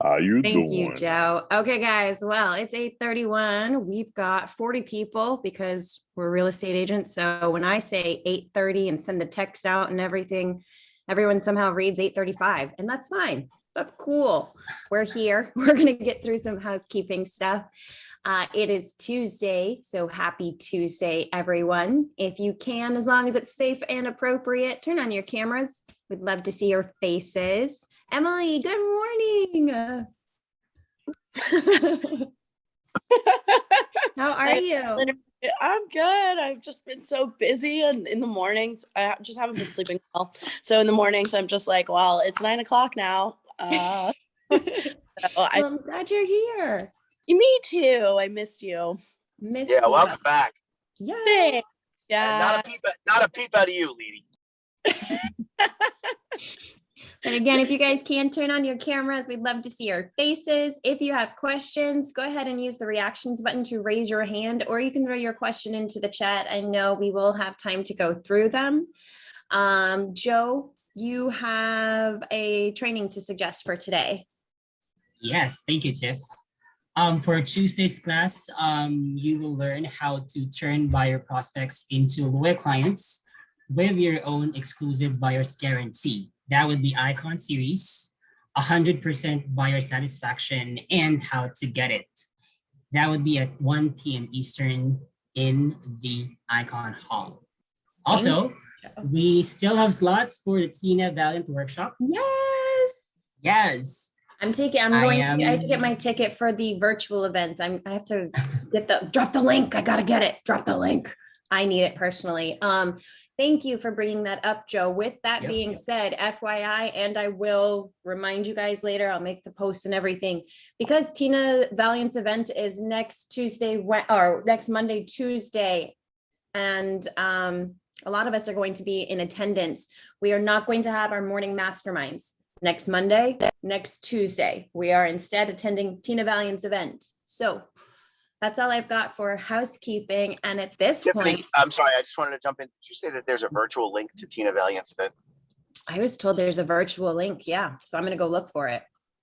How you Thank you, doing? Joe. Okay, guys. Well, it's 8:31. We've got 40 people because we're real estate agents. So when I say 8:30 and send the text out and everything, everyone somehow reads 8:35, and that's fine. That's cool. We're here. We're going to get through some housekeeping stuff. It is Tuesday, so happy Tuesday, everyone. If you can, as long as it's safe and appropriate, turn on your cameras. We'd love to see your faces. Emily, good morning. How are you? I'm good. I've just been so busy, and in the mornings, I just haven't been sleeping well. So in the mornings, I'm just like, well, it's 9 o'clock now. Well, I'm glad you're here. Me too. I missed you. Welcome back. Yeah. Thanks. Yeah. Not a peep out of you, Leedy. And again, if you guys can turn on your cameras, we'd love to see your faces. If you have questions, go ahead and use the reactions button to raise your hand, or you can throw your question into the chat. I know we will have time to go through them. Joe, you have a training to suggest for today. Yes, thank you, Tiff. For Tuesday's class, you will learn how to turn buyer prospects into loyal clients with your own exclusive buyer's guarantee. That would be Icon series, 100% buyer satisfaction, and how to get it. That would be at 1 p.m. Eastern in the Icon Hall. Also, we still have slots for the Tina Valiant workshop. Yes. I have to get my ticket for the virtual event. I have to drop the link. I got to get it. Drop the link. I need it personally. Thank you for bringing that up, Joe. With that being said, FYI, and I will remind you guys later, I'll make the post and everything, because Tina Valiant's event is next Monday, Tuesday. And a lot of us are going to be in attendance. We are not going to have our morning masterminds next Monday, next Tuesday. We are instead attending Tina Valiant's event. So that's all I've got for housekeeping. And at this point, I'm sorry, I just wanted to jump in. Did you say that there's a virtual link to Tina Valiant's event? I was told there's a virtual link. Yeah. So I'm going to go look for it.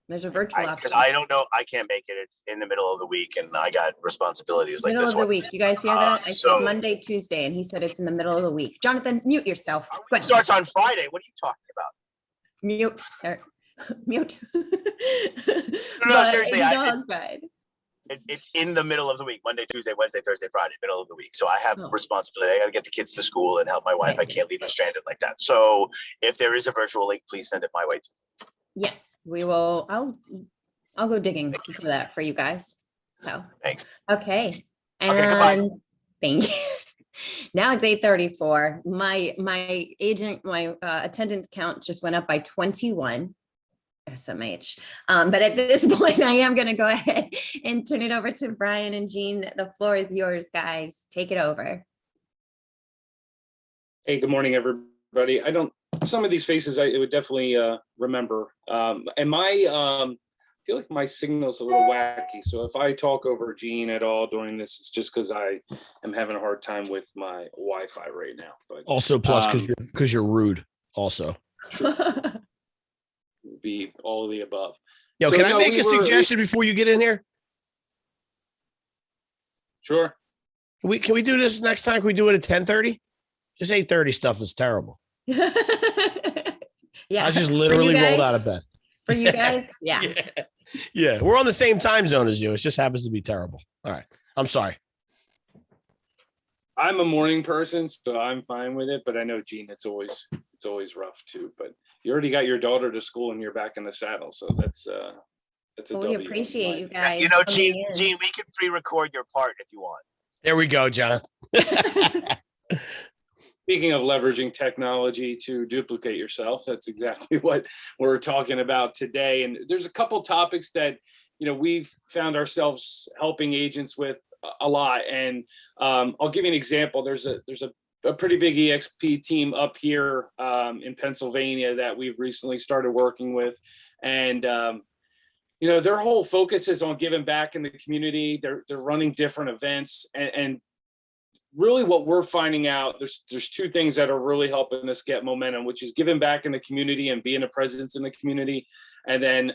There's a virtual option. Because I don't know. I can't make it. It's in the middle of the week and I got responsibilities like middle this of the week. You guys hear that? I said Monday, Tuesday, and he said it's in the middle of the week. Jonathan, mute yourself. It starts on Friday. What are you talking about? Mute. Mute. No, seriously. It's in the middle of the week, Monday, Tuesday, Wednesday, Thursday, Friday, middle of the week. So I have responsibility. I got to get the kids to school and help my wife. I can't leave them stranded like that. So if there is a virtual link, please send it my way too. Yes, we will. I'll go digging for that for you guys. So thanks. Okay. And goodbye. Thank you. Now it's 8:34. My attendant count just went up by 21. SMH. But at this point, I am going to go ahead and turn it over to Brian and Jean. The floor is yours, guys. Take it over. Hey, good morning, everybody. Some of these faces I would definitely remember. And I feel like my signal's a little wacky. So if I talk over Jean at all during this, it's just because I am having a hard time with my Wi-Fi right now. But also, plus because you're rude. Also. Be all of the above. Yo, so, can I make a suggestion before you get in here? Sure. Can we do this next time? Can we do it at 10:30? This 8:30 stuff is terrible. Yeah. I just literally rolled out of bed. For you guys? Yeah. Yeah. We're on the same time zone as you. It just happens to be terrible. All right. I'm sorry. I'm a morning person, so I'm fine with it. But I know, Gene, it's always rough too. But you already got your daughter to school and you're back in the saddle. So that's a we appreciate you guys. You know, Gene, we can pre-record your part if you want. There we go, John. Speaking of leveraging technology to duplicate yourself, that's exactly what we're talking about today. And there's a couple topics that, we've found ourselves helping agents with a lot. And I'll give you an example. There's a pretty big EXP team up here in Pennsylvania that we've recently started working with. And, their whole focus is on giving back in the community. They're running different events. And really what we're finding out, there's two things that are really helping us get momentum, which is giving back in the community and being a presence in the community. And then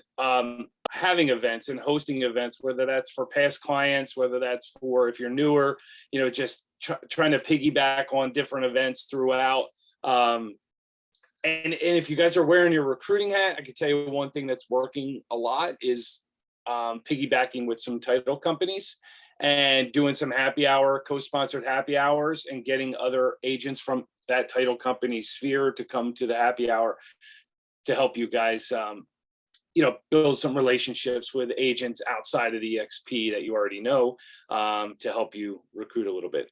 having events and hosting events, whether that's for past clients, whether that's for, if you're newer, just trying to piggyback on different events throughout. And if you guys are wearing your recruiting hat, I can tell you one thing that's working a lot is piggybacking with some title companies and doing some happy hour, co-sponsored happy hours, and getting other agents from that title company sphere to come to the happy hour to help you guys, build some relationships with agents outside of the EXP that you already know, to help you recruit a little bit.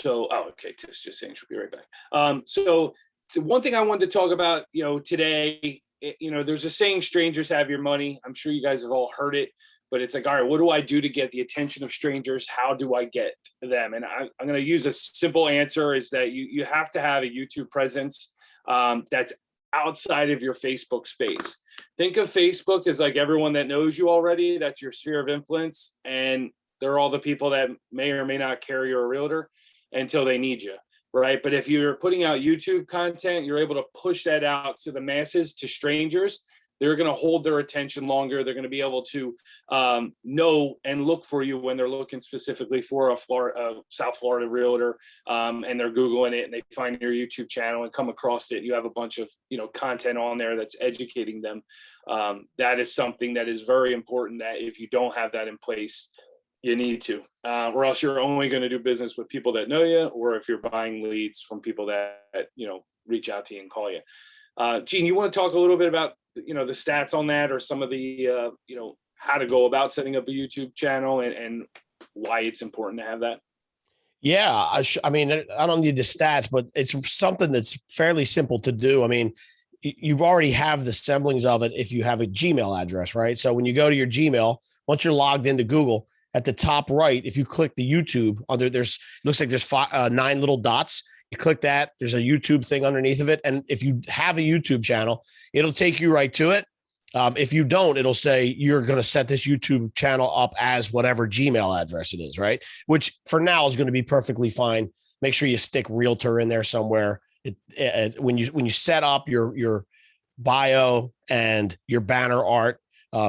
Okay, Tiff's just saying she'll be right back. So the one thing I wanted to talk about, today, there's a saying, strangers have your money. I'm sure you guys have all heard it, but it's like, all right, what do I do to get the attention of strangers? How do I get them? And I'm going to use a simple answer, is that you have to have a YouTube presence that's outside of your Facebook space. Think of Facebook as like everyone that knows you already. That's your sphere of influence. And they're all the people that may or may not care you're a realtor until they need you, right? But if you're putting out YouTube content, you're able to push that out to the masses, to strangers. They're going to hold their attention longer. They're going to be able to know and look for you when they're looking specifically for a South Florida realtor, and they're Googling it and they find your YouTube channel and come across it. You have a bunch of content on there that's educating them. That is something that is very important, that if you don't have that in place, you need to, or else you're only going to do business with people that know you, or if you're buying leads from people that reach out to you and call you. Gene, you want to talk a little bit about the stats on that, or some of the how to go about setting up a YouTube channel and why it's important to have that? Yeah, I mean, I don't need the stats, but it's something that's fairly simple to do. I mean, you already have the semblance of it if you have a Gmail address, right? So when you go to your Gmail, once you're logged into Google, at the top right, if you click the YouTube under, looks like there's 9 little dots. You click that, there's a YouTube thing underneath of it. And if you have a YouTube channel, it'll take you right to it. If you don't, it'll say you're going to set this YouTube channel up as whatever Gmail address it is, right? Which for now is going to be perfectly fine. Make sure you stick realtor in there somewhere. When you set up your bio and your banner art,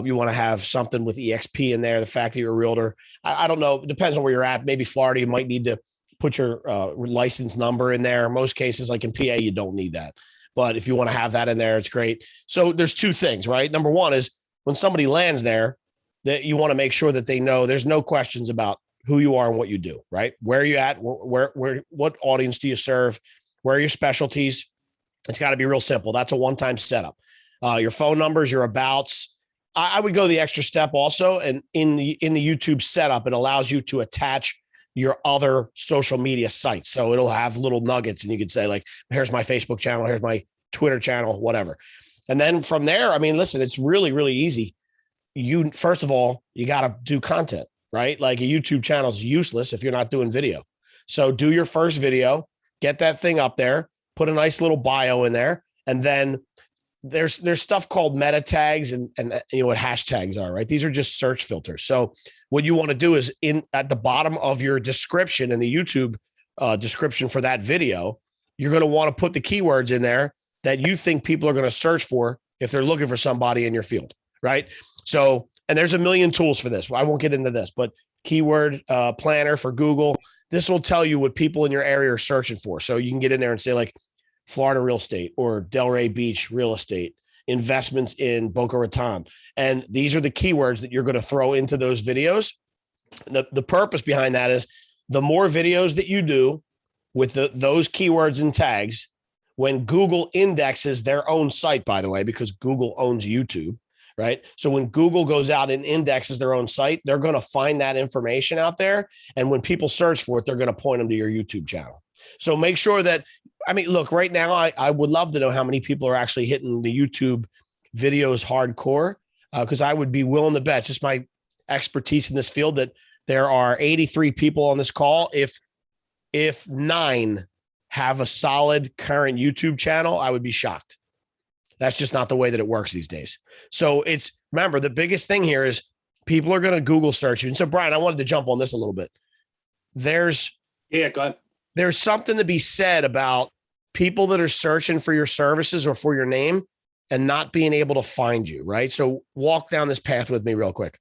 you want to have something with EXP in there. The fact that you're a realtor, I don't know. It depends on where you're at. Maybe Florida, you might need to put your license number in there. In most cases, like in PA, you don't need that. But if you want to have that in there, it's great. So there's two things, right? Number one is when somebody lands there, that you want to make sure that they know there's no questions about who you are and what you do, right? Where are you at? What audience do you serve? Where are your specialties? It's got to be real simple. That's a one-time setup. Your phone numbers, your abouts. I would go the extra step also. And in the YouTube setup, it allows you to attach your other social media sites. So it'll have little nuggets and you could say like, here's my Facebook channel, here's my Twitter channel, whatever. And then from there, I mean, listen, it's really, really easy. First of all, you got to do content, right? Like a YouTube channel is useless if you're not doing video. So do your first video, get that thing up there, put a nice little bio in there. And then there's stuff called meta tags and you know what hashtags are, right? These are just search filters. So what you want to do is at the bottom of your description in the YouTube description for that video, you're going to want to put the keywords in there that you think people are going to search for if they're looking for somebody in your field, right? So, and there's a million tools for this. I won't get into this, but keyword planner for Google, this will tell you what people in your area are searching for. So you can get in there and say like Florida real estate or Delray Beach real estate, investments in Boca Raton. And these are the keywords that you're going to throw into those videos. The purpose behind that is the more videos that you do with those keywords and tags, when Google indexes their own site, by the way, because Google owns YouTube, right? So when Google goes out and indexes their own site, they're going to find that information out there. And when people search for it, they're going to point them to your YouTube channel. So make sure that, I mean, look, right now, I would love to know how many people are actually hitting the YouTube videos hardcore, because I would be willing to bet, just my expertise in this field, that there are 83 people on this call. If 9 have a solid current YouTube channel, I would be shocked. That's just not the way that it works these days. So remember, the biggest thing here is people are going to Google search you. And so, Brian, I wanted to jump on this a little bit. there's Yeah, go ahead. There's something to be said about people that are searching for your services or for your name and not being able to find you, right? So walk down this path with me real quick.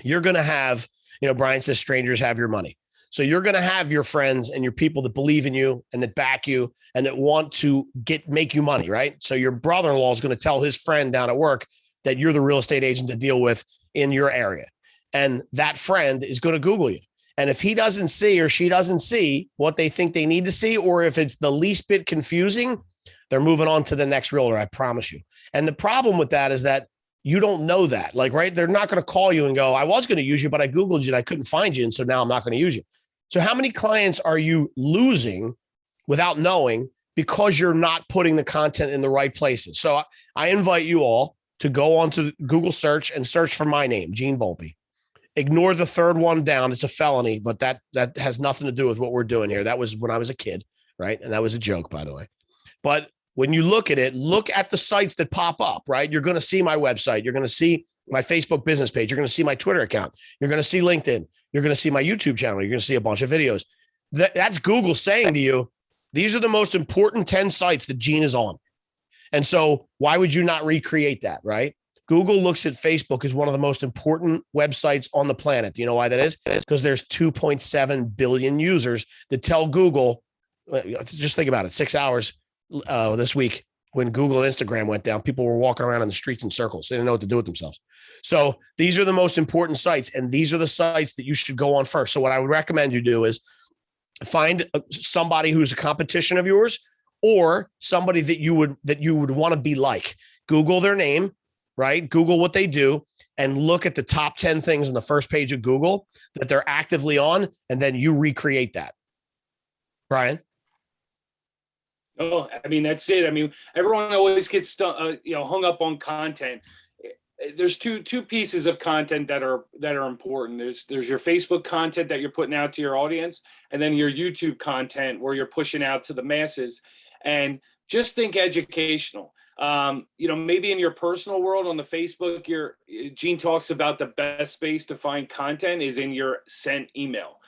You're going to have, Brian says strangers have your money. So you're going to have your friends and your people that believe in you and that back you and that want to make you money, right? So your brother-in-law is going to tell his friend down at work that you're the real estate agent to deal with in your area. And that friend is going to Google you. And if he doesn't see or she doesn't see what they think they need to see, or if it's the least bit confusing, they're moving on to the next realtor, I promise you. And the problem with that is that you don't know that. Like, right, they're not going to call you and go, I was going to use you, but I Googled you and I couldn't find you. And so now I'm not going to use you. So how many clients are you losing without knowing because you're not putting the content in the right places? So I invite you all to go onto Google search and search for my name, Gene Volpe. Ignore the third one down. It's a felony, but that has nothing to do with what we're doing here. That was when I was a kid, right? And that was a joke, by the way. But when you look at it, look at the sites that pop up, right? You're going to see my website. You're going to see my Facebook business page. You're going to see my Twitter account. You're going to see LinkedIn. You're going to see my YouTube channel. You're going to see a bunch of videos. That's Google saying to you, these are the most important 10 sites that Gene is on. And so why would you not recreate that, right? Google looks at Facebook as one of the most important websites on the planet. Do you know why that is? Because there's 2.7 billion users that tell Google, just think about it, 6 hours this week when Google and Instagram went down, people were walking around in the streets in circles. They didn't know what to do with themselves. So these are the most important sites, and these are the sites that you should go on first. So what I would recommend you do is find somebody who's a competition of yours or somebody that you would want to be like. Google their name, right? Google what they do and look at the top 10 things on the first page of Google that they're actively on, and then you recreate that. Brian? Oh, I mean, that's it. I mean, everyone always gets hung up on content. There's two pieces of content that are important. There's your Facebook content that you're putting out to your audience, and then your YouTube content where you're pushing out to the masses. And just think educational. Maybe in your personal world on the Facebook, Gene talks about the best space to find content is in your sent email.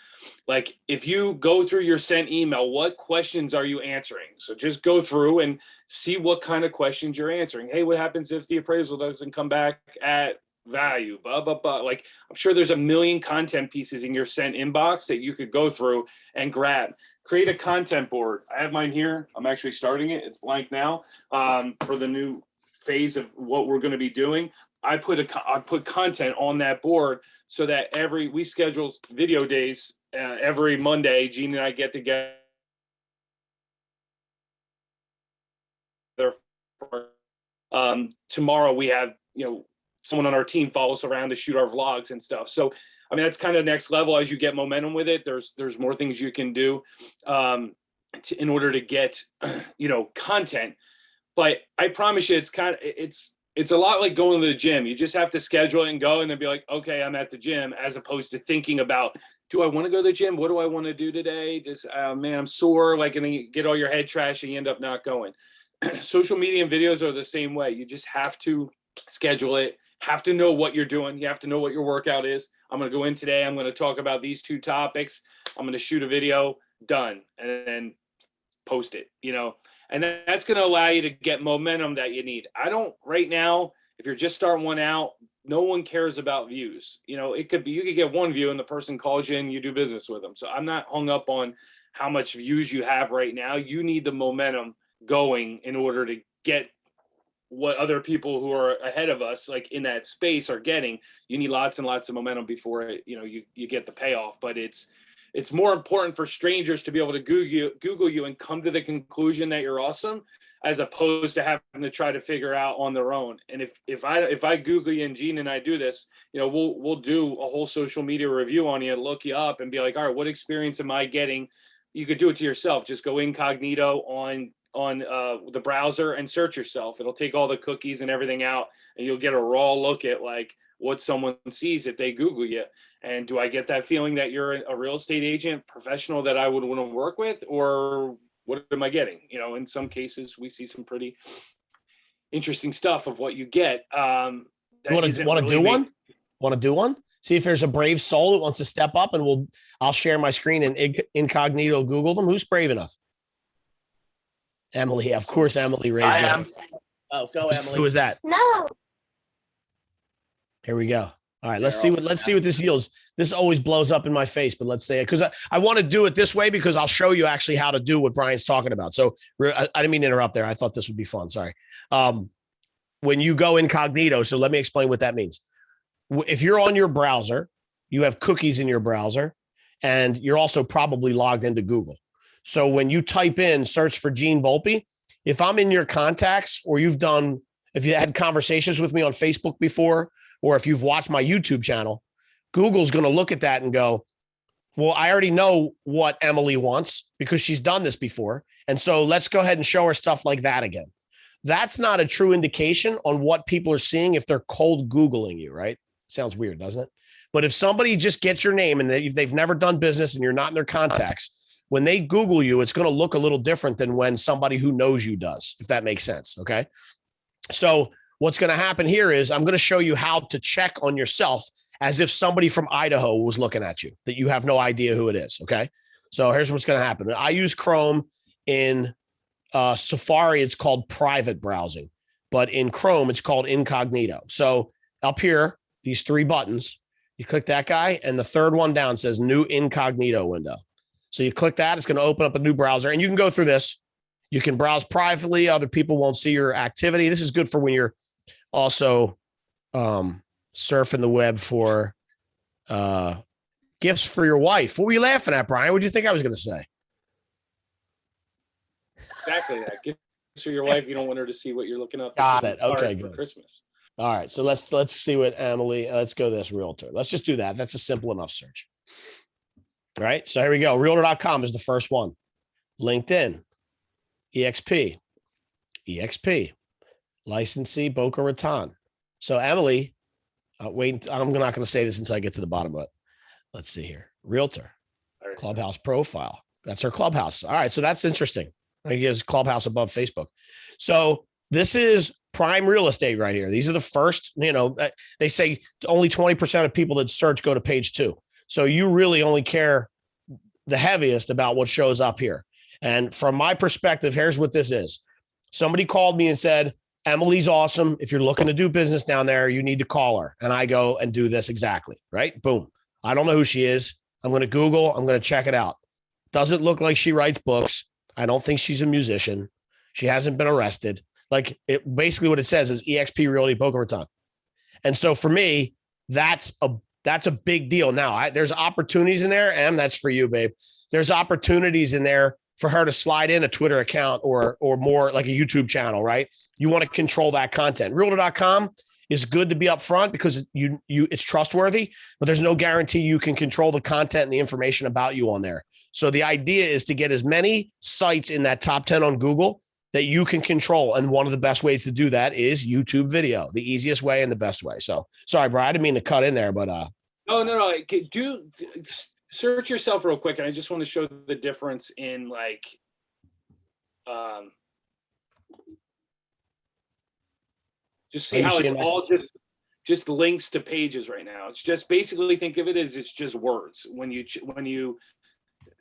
Like if you go through your sent email, what questions are you answering? So just go through and see what kind of questions you're answering. Hey, what happens if the appraisal doesn't come back at value? Blah, blah, blah. Like I'm sure there's a million content pieces in your sent inbox that you could go through and grab. Create a content board. I have mine here. I'm actually starting it. It's blank now for the new phase of what we're going to be doing. I put content on that board so that we schedule video days every Monday. Gene and I get together. Tomorrow we have someone on our team follows around to shoot our vlogs and stuff. So I mean, that's kind of next level. As you get momentum with it, there's more things you can do in order to get, content. But I promise you, it's a lot like going to the gym. You just have to schedule it and go and then be like, okay, I'm at the gym, as opposed to thinking about, do I want to go to the gym? What do I want to do today? I'm sore. Like, and then you get all your head trash and you end up not going. Social media and videos are the same way. You just have to schedule it, have to know what you're doing. You have to know what your workout is. I'm going to go in today. I'm going to talk about these 2 topics. I'm going to shoot a video, done, and then post it, and that's going to allow you to get momentum that you need. Right now, if you're just starting one out, no one cares about views. It could be, you could get 1 view and the person calls you and you do business with them. So I'm not hung up on how much views you have right now. You need the momentum going in order to get what other people who are ahead of us, like in that space, are getting. You need lots and lots of momentum before you get the payoff. But it's more important for strangers to be able to Google you and come to the conclusion that you're awesome, as opposed to having to try to figure out on their own. And if I Google you and Gene and I do this, we'll do a whole social media review on you, look you up and be like, all right, what experience am I getting? You could do it to yourself. Just go incognito on the browser and search yourself. It'll take all the cookies and everything out, and you'll get a raw look at like what someone sees if they Google you. And do I get that feeling that you're a real estate agent professional that I would want to work with, or what am I getting? In some cases we see some pretty interesting stuff of what you get. Want to do one? Want to do one? See if there's a brave soul that wants to step up, and I'll share my screen and incognito Google them. Who's brave enough? Emily, of course, Emily raised I her am. hand. Oh, go Emily. Who is that? No. Here we go. All right, let's see what this yields. This always blows up in my face, but let's say it because I want to do it this way because I'll show you actually how to do what Brian's talking about. So I didn't mean to interrupt there. I thought this would be fun. Sorry. When you go incognito, so let me explain what that means. If you're on your browser, you have cookies in your browser, and you're also probably logged into Google. So when you type in search for Gene Volpe, if I'm in your contacts or if you had conversations with me on Facebook before, or if you've watched my YouTube channel, Google's going to look at that and go, well, I already know what Emily wants because she's done this before. And so let's go ahead and show her stuff like that again. That's not a true indication on what people are seeing if they're cold Googling you, right? Sounds weird, doesn't it? But if somebody just gets your name and they've never done business and you're not in their contacts, when they Google you, it's going to look a little different than when somebody who knows you does, if that makes sense. Okay. So what's going to happen here is I'm going to show you how to check on yourself as if somebody from Idaho was looking at you, that you have no idea who it is. Okay. So here's what's going to happen. I use Chrome. In Safari, it's called private browsing, but in Chrome, it's called incognito. So up here, these three buttons, you click that guy, and the third one down says new incognito window. So you click that, it's going to open up a new browser, and you can go through this. You can browse privately. Other people won't see your activity. This is good for when you're also surfing the web for gifts for your wife. What were you laughing at, Brian? What do you think I was going to say? Exactly that. Gifts for your wife. You don't want her to see what you're looking up. Got it. Okay, for good. Christmas. All right. So let's see what Emily, let's go this realtor. Let's just do that. That's a simple enough search. All right. So here we go. Realtor.com is the first one. LinkedIn, EXP, licensee, Boca Raton. So Emily, wait, I'm not going to say this until I get to the bottom of it. Let's see here. Realtor, Clubhouse profile. That's her Clubhouse. All right. So that's interesting. I think it's Clubhouse above Facebook. So this is prime real estate right here. These are the first, they say only 20% of people that search go to page 2. So you really only care the heaviest about what shows up here. And from my perspective, here's what this is. Somebody called me and said, Emily's awesome. If you're looking to do business down there, you need to call her. And I go and do this exactly, right? Boom. I don't know who she is. I'm going to Google. I'm going to check it out. Doesn't look like she writes books. I don't think she's a musician. She hasn't been arrested. Like basically what it says is EXP Realty Boca Raton. And so for me, that's a big deal. Now there's opportunities in there, and that's for you, babe. There's opportunities in there for her to slide in a Twitter account or more like a YouTube channel, right? You want to control that content. Realtor.com is good to be upfront because it's trustworthy, but there's no guarantee you can control the content and the information about you on there. So the idea is to get as many sites in that top 10 on Google that you can control. And one of the best ways to do that is YouTube video, the easiest way and the best way. So sorry, Brian, I didn't mean to cut in there, but No. Do search yourself real quick. And I just want to show the difference in just see how it's all just links to pages right now. It's just basically think of it as it's just words. When you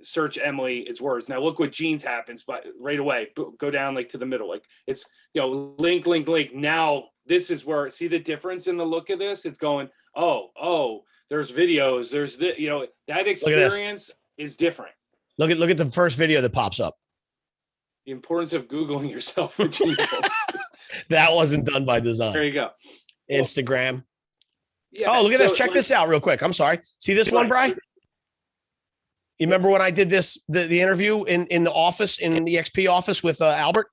search Emily, it's words. Now look what Gene's happens, but right away, go down to the middle. It's, link. Now this is where, see the difference in the look of this? It's going, oh, there's videos. There's that experience is different. Look at the first video that pops up. The importance of Googling yourself. That wasn't done by design. There you go. Instagram. Yeah, look at this. Check this out real quick. I'm sorry. See this one, Brian? You remember when I did the interview in the office, in the EXP office with Albert?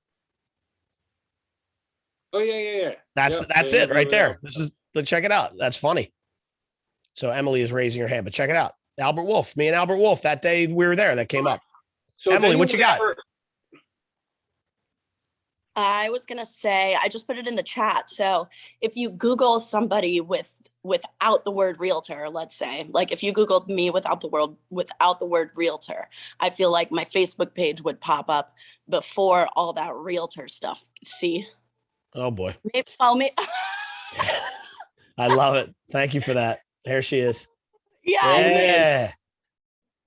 Oh, yeah. That's it right there. Let's check it out. That's funny. So Emily is raising her hand, but check it out. Albert Wolf, me and Albert Wolf, that day we were there, that came up. So Emily, what you got? I was going to say, I just put it in the chat. So if you Google somebody without the word realtor, let's say, if you Googled me without the word realtor, I feel like my Facebook page would pop up before all that realtor stuff. See? Oh boy. Maybe, I love it. Thank you for that. There she is. Yeah, Yeah.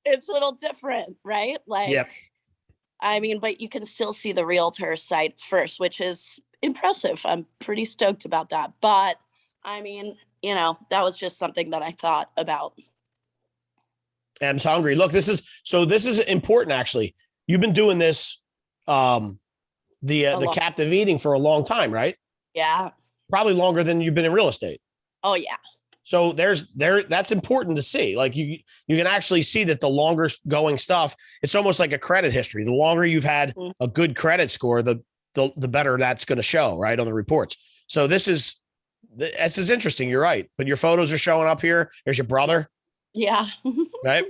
it's a little different, right? Like, Yep. I mean, but you can still see the realtor site first, which is impressive. I'm pretty stoked about that. But I mean, that was just something that I thought about. I'm hungry. Look, this is important actually. You've been doing this, the captive eating for a long time, right? Yeah. Probably longer than you've been in real estate. Oh yeah. So that's important to see. Like you can actually see that the longer going stuff, it's almost like a credit history. The longer you've had a good credit score, the better that's going to show, right, on the reports. So this is interesting. You're right. But your photos are showing up here. There's your brother. Yeah. Right.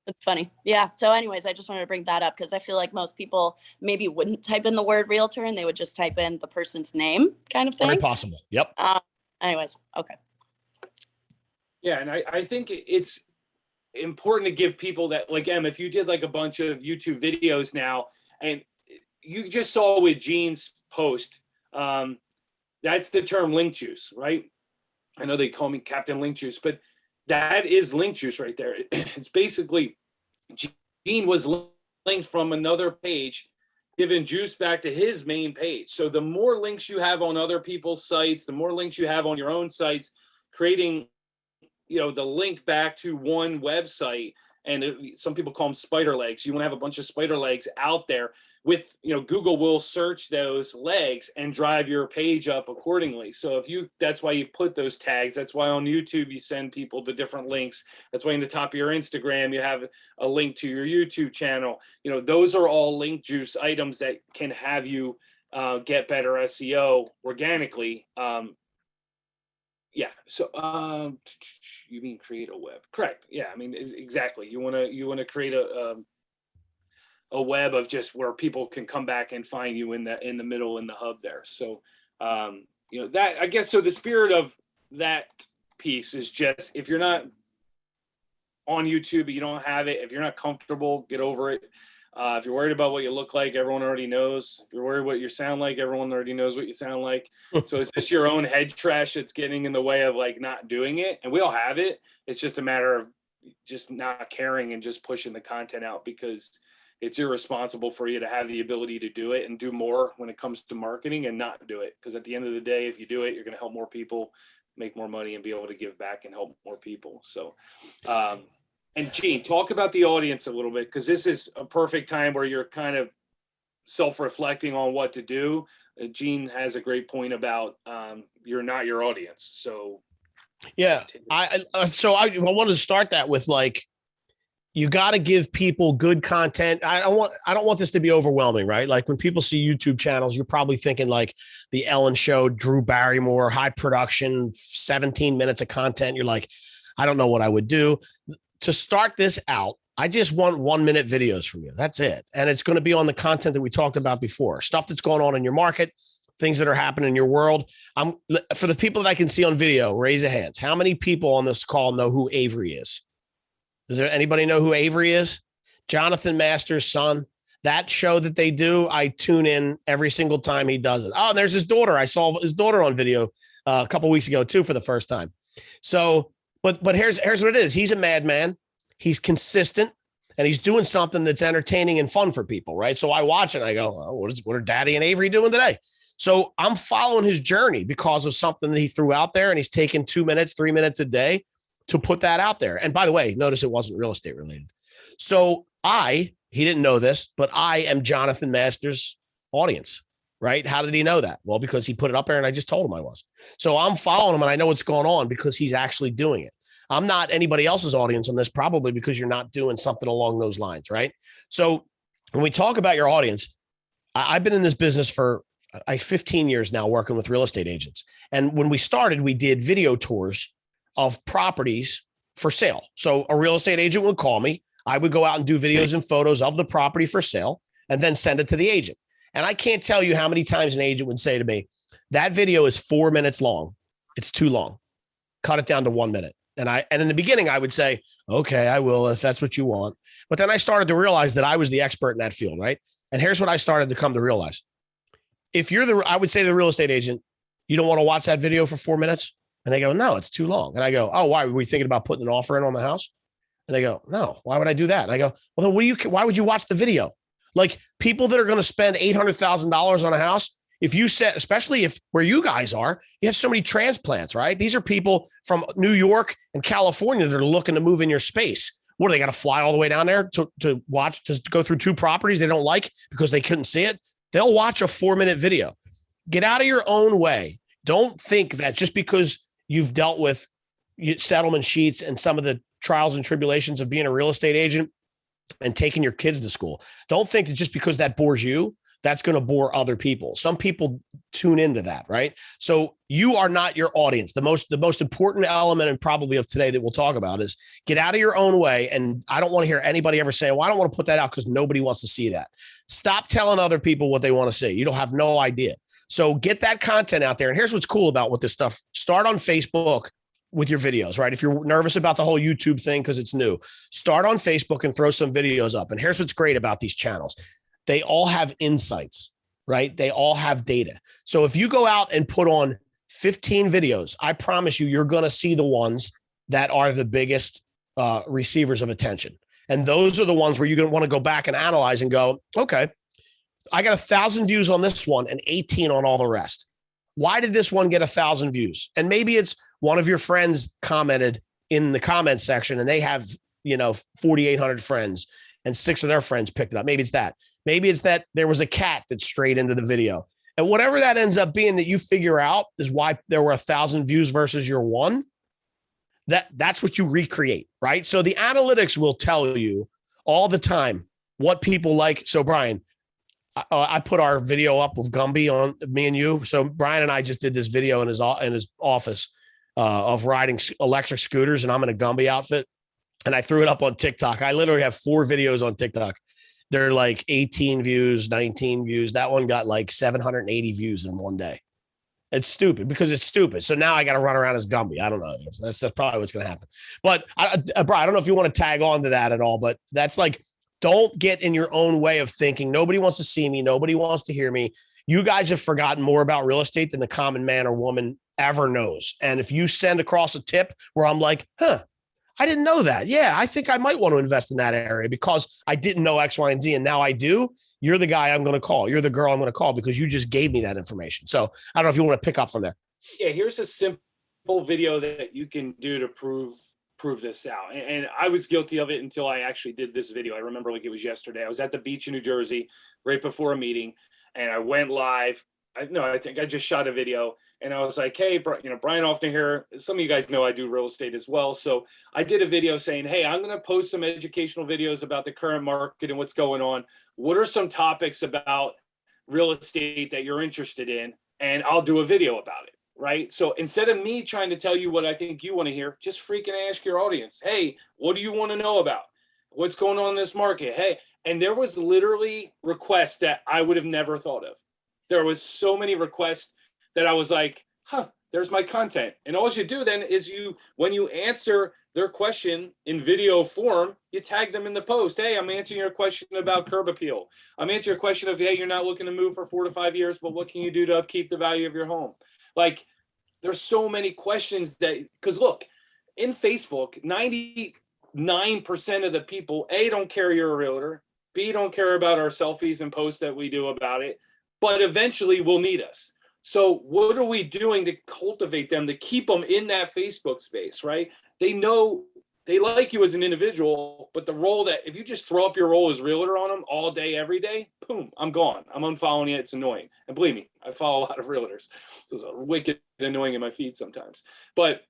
It's funny. Yeah. So anyways, I just wanted to bring that up because I feel like most people maybe wouldn't type in the word realtor and they would just type in the person's name kind of thing. Very possible. Yep. Anyways. Okay. Yeah. And I think it's important to give people that, like, if you did like a bunch of YouTube videos now, and you just saw with Gene's post, that's the term link juice, right? I know they call me Captain Link Juice, but that is link juice right there. It's basically Gene was linked from another page, giving juice back to his main page. So the more links you have on other people's sites, the more links you have on your own sites, creating, the link back to one website. And some people call them spider legs. You want to have a bunch of spider legs out there with, Google will search those legs and drive your page up accordingly. So that's why you put those tags. That's why on YouTube, you send people to different links. That's why in the top of your Instagram, you have a link to your YouTube channel. Those are all link juice items that can have you get better SEO organically. Yeah. So, you mean create a web? Correct. Yeah. I mean, exactly. You want to create a web of just where people can come back and find you in the middle, in the hub there. So, that, I guess, so the spirit of that piece is just, if you're not on YouTube, you don't have it. If you're not comfortable, get over it. If you're worried about what you look like, everyone already knows. If you're worried what you sound like, everyone already knows what you sound like. So it's just your own head trash that's getting in the way of like not doing it. And we all have it. It's just a matter of just not caring and just pushing the content out, because it's irresponsible for you to have the ability to do it and do more when it comes to marketing and not do it. Because at the end of the day, if you do it, you're going to help more people, make more money, and be able to give back and help more people. So, and Gene, talk about the audience a little bit, because this is a perfect time where you're kind of self-reflecting on what to do. Gene has a great point about you're not your audience. So yeah, I wanted to start that with, like, you got to give people good content. I don't want this to be overwhelming, right? Like when people see YouTube channels, you're probably thinking like the Ellen Show, Drew Barrymore, high production, 17 minutes of content. You're like, I don't know what I would do. To start this out, I just want 1-minute videos from you. That's it. And it's going to be on the content that we talked about before, stuff that's going on in your market, things that are happening in your world. For the people that I can see on video, raise your hands. How many people on this call know who Avery is? Does there anybody know who Avery is? Jonathan Masters' son. That show that they do, I tune in every single time he does it. Oh, and there's his daughter. I saw his daughter on video a couple of weeks ago too for the first time. So, but here's what it is. He's a madman. He's consistent, and he's doing something that's entertaining and fun for people, right? So I watch it and I go, oh, what are Daddy and Avery doing today? So I'm following his journey because of something that he threw out there, and he's taking 2 minutes, 3 minutes a day to put that out there. And by the way, notice it wasn't real estate related. So he didn't know this, but I am Jonathan Masters' audience, right? How did he know that? Well, because he put it up there and I just told him I was. So I'm following him and I know what's going on because he's actually doing it. I'm not anybody else's audience on this, probably because you're not doing something along those lines, right? So when we talk about your audience, I've been in this business for 15 years now, working with real estate agents. And when we started, we did video tours of properties for sale. So a real estate agent would call me. I would go out and do videos and photos of the property for sale and then send it to the agent. And I can't tell you how many times an agent would say to me, that video is 4 minutes long. It's too long. Cut it down to 1 minute. And in the beginning, I would say, okay, I will, if that's what you want. But then I started to realize that I was the expert in that field, right? And here's what I started to come to realize. I would say to the real estate agent, you don't want to watch that video for 4 minutes? And they go, no, it's too long. And I go, oh, why? Were we thinking about putting an offer in on the house? And they go, no, why would I do that? And I go, well, then why would you watch the video? Like, people that are going to spend $800,000 on a house, if you set, especially if where you guys are, you have so many transplants, right? These are people from New York and California that are looking to move in your space. What, do they got to fly all the way down there to watch, to go through 2 properties they don't like because they couldn't see it? They'll watch a 4-minute video. Get out of your own way. Don't think that just because you've dealt with settlement sheets and some of the trials and tribulations of being a real estate agent and taking your kids to school, don't think that just because that bores you, that's going to bore other people. Some people tune into that, right? So you are not your audience. The most important element, and probably of today that we'll talk about, is get out of your own way. And I don't want to hear anybody ever say, well, I don't want to put that out because nobody wants to see that. Stop telling other people what they want to see. You don't have no idea. So get that content out there. And here's what's cool about with this stuff. Start on Facebook with your videos, right? If you're nervous about the whole YouTube thing because it's new, start on Facebook and throw some videos up. And here's what's great about these channels. They all have insights, right? They all have data. So if you go out and put on 15 videos, I promise you're going to see the ones that are the biggest receivers of attention. And those are the ones where you're going to want to go back and analyze and go, okay, I got 1,000 views on this one and 18 on all the rest. Why did this one get 1,000 views? And maybe it's one of your friends commented in the comment section and they have, 4,800 friends and 6 of their friends picked it up. Maybe it's that. Maybe it's that there was a cat that strayed into the video. And whatever that ends up being that you figure out is why there were 1,000 views versus your one, that's what you recreate, right? So the analytics will tell you all the time what people like. So Brian, I put our video up with Gumby on me and you. So Brian and I just did this video in his office of riding electric scooters, and I'm in a Gumby outfit, and I threw it up on TikTok. I literally have 4 videos on TikTok. They're like 18 views, 19 views. That one got like 780 views in one day. It's stupid because it's stupid. So now I got to run around as Gumby. I don't know. That's probably what's going to happen. But Brian, I don't know if you want to tag on to that at all, but that's like, don't get in your own way of thinking. Nobody wants to see me. Nobody wants to hear me. You guys have forgotten more about real estate than the common man or woman ever knows. And if you send across a tip where I'm like, I didn't know that. Yeah, I think I might want to invest in that area because I didn't know X, Y, and Z, and now I do. You're the guy I'm going to call. You're the girl I'm going to call because you just gave me that information. So I don't know if you want to pick up from there. Yeah, here's a simple video that you can do to prove this out. And I was guilty of it until I actually did this video. I remember like it was yesterday. I was at the beach in New Jersey right before a meeting, and I went live. I think I just shot a video, and I was like, hey, Brian Often here. Some of you guys know I do real estate as well. So I did a video saying, hey, I'm going to post some educational videos about the current market and what's going on. What are some topics about real estate that you're interested in? And I'll do a video about it. Right. So instead of me trying to tell you what I think you want to hear, just freaking ask your audience, hey, what do you want to know about? What's going on in this market? Hey, and there was literally requests that I would have never thought of. There was so many requests that I was like, there's my content. And all you do then is when you answer their question in video form, you tag them in the post. Hey, I'm answering your question about curb appeal. I'm answering your question of, hey, you're not looking to move for 4 to 5 years, but what can you do to upkeep the value of your home? Like, there's so many questions because look, in Facebook, 99% of the people, A, don't care you're a realtor, B, don't care about our selfies and posts that we do about it, but eventually will need us. So what are we doing to cultivate them, to keep them in that Facebook space, right? They know they like you as an individual, but the role that if you just throw up your role as realtor on them all day, every day, boom, I'm gone. I'm unfollowing you. It's annoying. And believe me, I follow a lot of realtors. So it's wicked annoying in my feed sometimes. But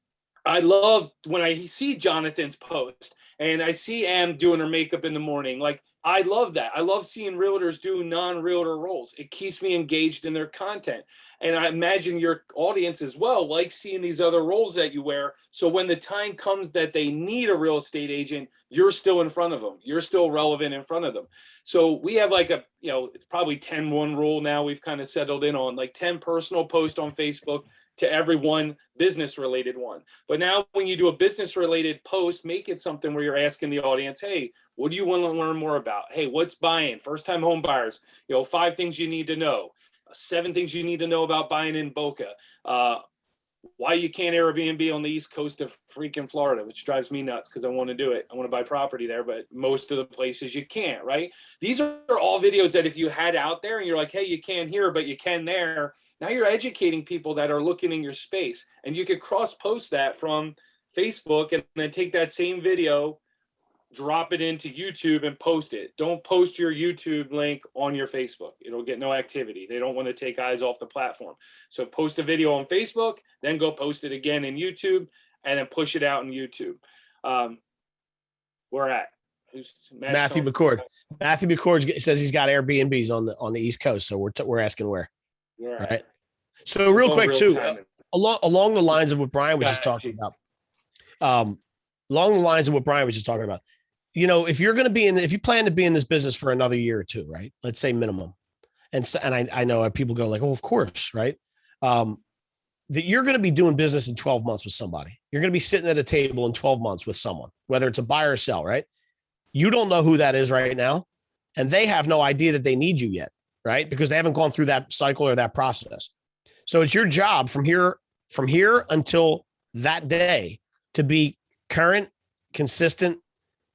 I love when I see Jonathan's post and I see Am doing her makeup in the morning. Like, I love that. I love seeing realtors do non-realtor roles. It keeps me engaged in their content. And I imagine your audience as well likes seeing these other roles that you wear. So when the time comes that they need a real estate agent, you're still in front of them. You're still relevant in front of them. So we have like it's probably 10-1 rule now we've kind of settled in on, like 10 personal posts on Facebook to every one business related one. But now when you do a business related post, make it something where you're asking the audience, hey, what do you want to learn more about? Hey, what's buying? First time home buyers, 5 things you need to know, 7 things you need to know about buying in Boca. why you can't Airbnb on the East Coast of freaking Florida, which drives me nuts because I want to do it. I want to buy property there, but most of the places you can't, right? These are all videos that if you had out there and you're like, hey, you can't here, but you can there. Now you're educating people that are looking in your space, and you could cross post that from Facebook and then take that same video, drop it into YouTube and post it. Don't post your YouTube link on your Facebook. It'll get no activity. They don't want to take eyes off the platform. So post a video on Facebook, then go post it again in YouTube, and then push it out in YouTube. We're at Matthew McCord. Matthew McCord says he's got Airbnbs on the East Coast. So we're asking where. Right. So real quick too, along the lines of what Brian was just talking about. Along the lines of what Brian was just talking about, you know, if you plan to be in this business for another year or two, right? Let's say minimum. And I know people go like, oh, of course, right? That you're going to be doing business in 12 months with somebody. You're going to be sitting at a table in 12 months with someone, whether it's a buyer or sell, right? You don't know who that is right now. And they have no idea that they need you yet, right? Because they haven't gone through that cycle or that process. So it's your job from here until that day to be current, consistent,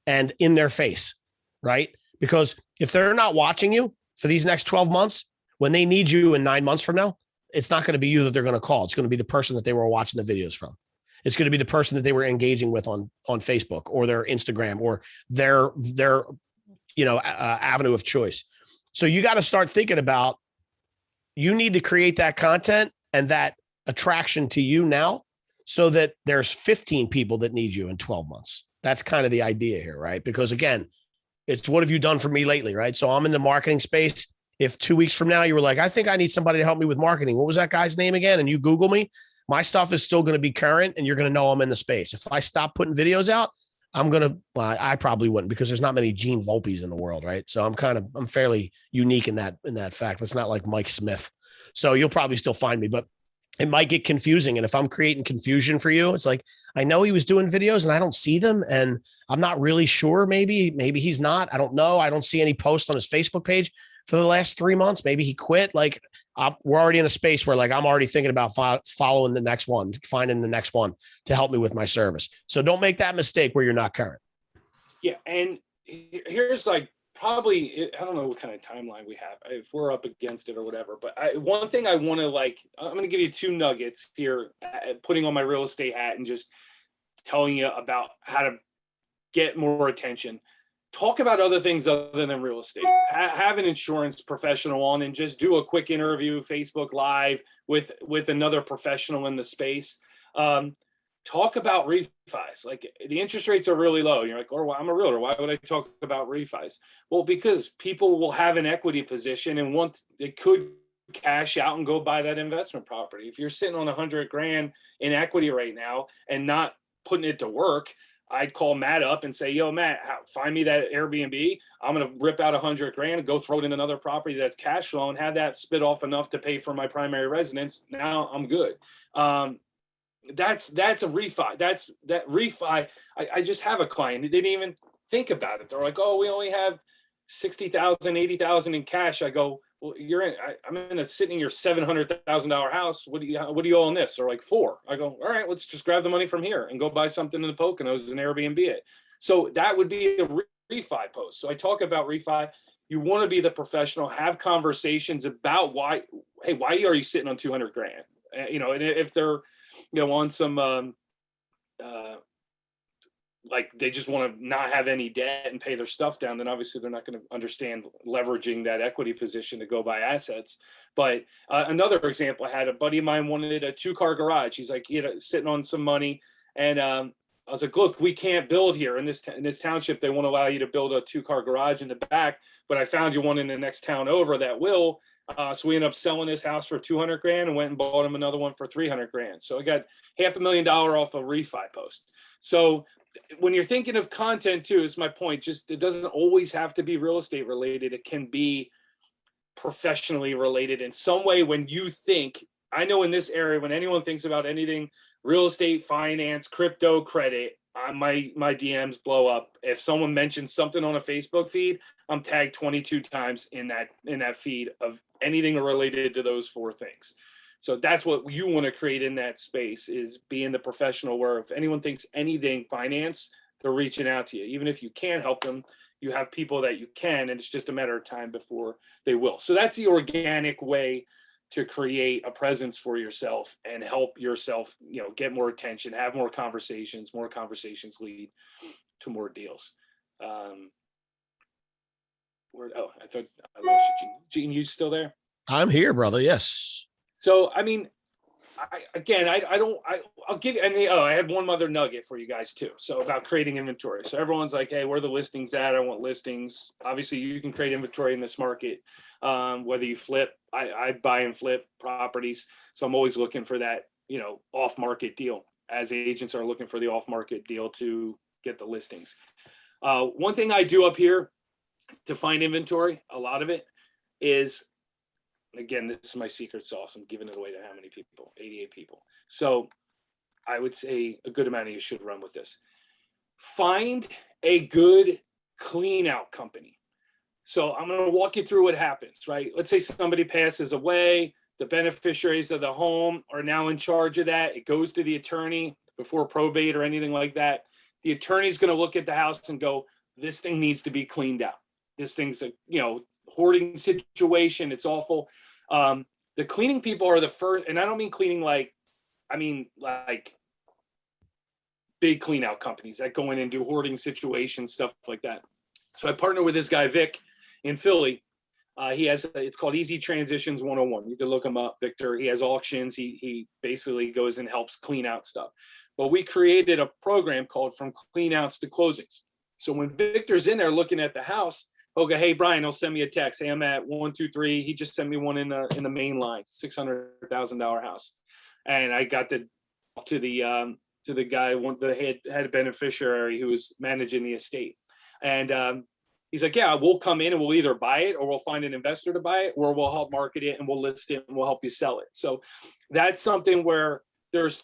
and in their face, right? Because if they're not watching you for these next 12 months, when they need you in 9 months from now, it's not going to be you that they're going to call. It's going to be the person that they were watching the videos from. It's going to be the person that they were engaging with on Facebook or their Instagram or their avenue of choice. So you got to start thinking about, you need to create that content and that attraction to you now, so that there's 15 people that need you in 12 months. That's kind of the idea here, right? Because again, it's what have you done for me lately, right? So I'm in the marketing space. If 2 weeks from now you were like, I think I need somebody to help me with marketing. What was that guy's name again? And you Google me, my stuff is still going to be current and you're going to know I'm in the space. If I stop putting videos out, I probably wouldn't, because there's not many Gene Volpes in the world, right? So I'm fairly unique in that fact. It's not like Mike Smith. So you'll probably still find me, but it might get confusing. And if I'm creating confusion for you, it's like, I know he was doing videos and I don't see them. And I'm not really sure. Maybe he's not, I don't know. I don't see any posts on his Facebook page for the last 3 months. Maybe he quit. Like we're already in a space where like, I'm already thinking about following the next one, finding the next one to help me with my service. So don't make that mistake where you're not current. Yeah. And here's like, probably, I don't know what kind of timeline we have, if we're up against it or whatever, but one thing I want to I'm going to give you 2 nuggets here, putting on my real estate hat and just telling you about how to get more attention. Talk about other things other than real estate. Have an insurance professional on and just do a quick interview, Facebook Live with another professional in the space. Talk about refis. Like, the interest rates are really low. You're like, oh, well, I'm a realtor. Why would I talk about refis? Well, because people will have an equity position and they could cash out and go buy that investment property. If you're sitting on $100,000 in equity right now and not putting it to work, I'd call Matt up and say, yo, Matt, find me that Airbnb. I'm going to rip out $100,000 and go throw it in another property that's cash flow and have that spit off enough to pay for my primary residence. Now I'm good. That's a refi. That refi. I just have a client. They didn't even think about it. They're like, oh, we only have 60,000, 80,000 in cash. I go, well, I'm sitting in your $700,000 house. What do you owe on this? They're like 4. I go, all right, let's just grab the money from here and go buy something in the Poconos and Airbnb it. So that would be a refi post. So I talk about refi. You want to be the professional, have conversations about why are you sitting on $200,000? And if they're, on some, like they just want to not have any debt and pay their stuff down, then obviously they're not going to understand leveraging that equity position to go buy assets. But another example, I had a buddy of mine wanted a 2-car garage. He's like, sitting on some money. And I was like, look, we can't build here in this township. They won't allow you to build a 2-car garage in the back, but I found you one in the next town over that will. So we ended up selling this house for $200,000 and went and bought him another one for $300,000. So I got $500,000 off a refi post. So when you're thinking of content too, is my point. Just, it doesn't always have to be real estate related. It can be professionally related in some way. When you think, I know in this area, when anyone thinks about anything real estate, finance, crypto, credit, my DMs blow up. If someone mentions something on a Facebook feed, I'm tagged 22 times in that feed of anything related to those 4 things. So that's what you want to create in that space, is being the professional where if anyone thinks anything finance, they're reaching out to you. Even if you can't help them, you have people that you can, and it's just a matter of time before they will. So that's the organic way to create a presence for yourself and help yourself, get more attention, have more conversations lead to more deals. I thought I lost you, Gene. Gene, you still there? I'm here, brother. Yes. So, I mean, I'll give you, and I had one other nugget for you guys too. So about creating inventory. So everyone's like, hey, where are the listings at? I want listings. Obviously you can create inventory in this market. Whether you flip, I buy and flip properties. So I'm always looking for that, off market deal, as agents are looking for the off market deal to get the listings. One thing I do up here to find inventory, a lot of it is, again, this is my secret sauce. I'm giving it away to how many people? 88 people. So I would say a good amount of you should run with this. Find a good clean out company. So I'm going to walk you through what happens, right? Let's say somebody passes away. The beneficiaries of the home are now in charge of that. It goes to the attorney before probate or anything like that. The attorney's going to look at the house and go, this thing needs to be cleaned out. This thing's a, hoarding situation. It's awful. The cleaning people are the first, and I don't mean cleaning I mean big clean out companies that go in and do hoarding situations, stuff like that. So I partner with this guy, Vic, in Philly. He has, it's called Easy Transitions 101. You can look him up, Victor. He has auctions. He basically goes and helps clean out stuff. But we created a program called From Clean Outs to Closings. So when Victor's in there looking at the house, he'll go, hey, Brian, he'll send me a text. Hey, I'm at 123. He just sent me one in the main line, $600,000 house. And I got to the guy, the head beneficiary who was managing the estate. And he's like, yeah, we'll come in and we'll either buy it or we'll find an investor to buy it, or we'll help market it and we'll list it and we'll help you sell it. So that's something where there's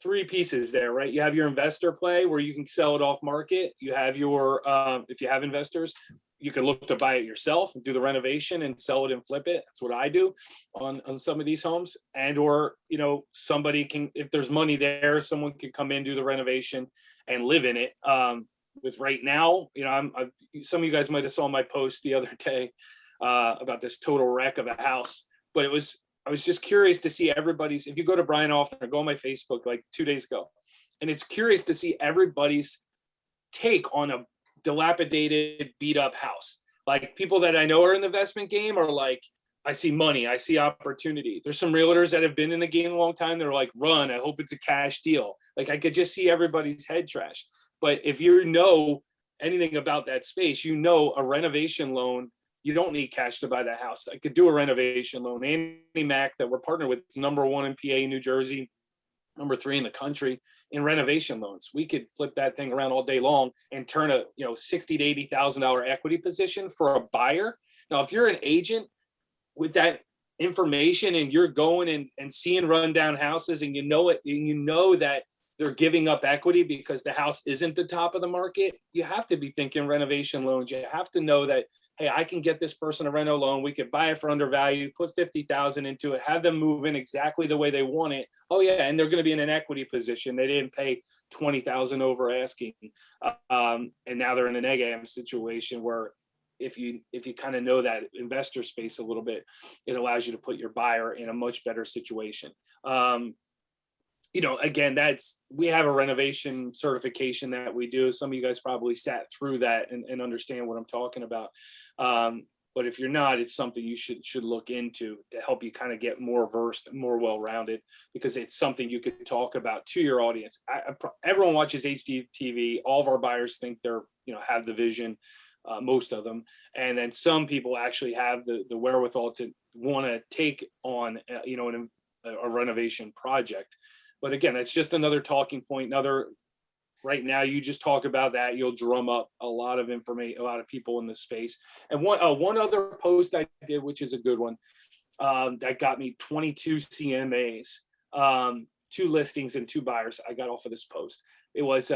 three pieces there, right? You have your investor play where you can sell it off market. You have your, if you have investors, you can look to buy it yourself and do the renovation and sell it and flip it. That's what I do on some of these homes. And, or, somebody can, if there's money there, someone can come in, do the renovation and live in it. With right now, some of you guys might've saw my post the other day about this total wreck of a house, but I was just curious to see everybody's, if you go to Brian Hoffman or go on my Facebook like 2 days ago, and it's curious to see everybody's take on a dilapidated, beat up house. Like people that I know are in the investment game are like, I see money, I see opportunity. There's some realtors that have been in the game a long time. They're like, run, I hope it's a cash deal. Like I could just see everybody's head trash. But if you know anything about that space, a renovation loan, you don't need cash to buy that house. I could do a renovation loan. Andy Mack that we're partnered with is number 1 in PA, New Jersey, number 3 in the country in renovation loans. We could flip that thing around all day long and turn a $60,000 to $80,000 equity position for a buyer. Now, if you're an agent with that information and you're going and seeing rundown houses and you know that they're giving up equity because the house isn't the top of the market, you have to be thinking renovation loans. You have to know that, hey, I can get this person a reno loan. We could buy it for undervalue, put $50,000 into it, have them move in exactly the way they want it. Oh yeah, and they're going to be in an equity position. They didn't pay $20,000 over asking, and now they're in an egg am situation where if you kind of know that investor space a little bit, it allows you to put your buyer in a much better situation. Again, we have a renovation certification that we do. Some of you guys probably sat through that and understand what I'm talking about. But if you're not, it's something you should look into to help you kind of get more versed and more well-rounded, because it's something you could talk about to your audience. Everyone watches HGTV. All of our buyers think they're, have the vision, most of them. And then some people actually have the wherewithal to want to take on, a renovation project. But again, it's just another talking point. Right now, you just talk about that, you'll drum up a lot of information, a lot of people in this space. And one other post I did, which is a good one, that got me 22 CMAs, 2 listings and 2 buyers. I got off of this post. It was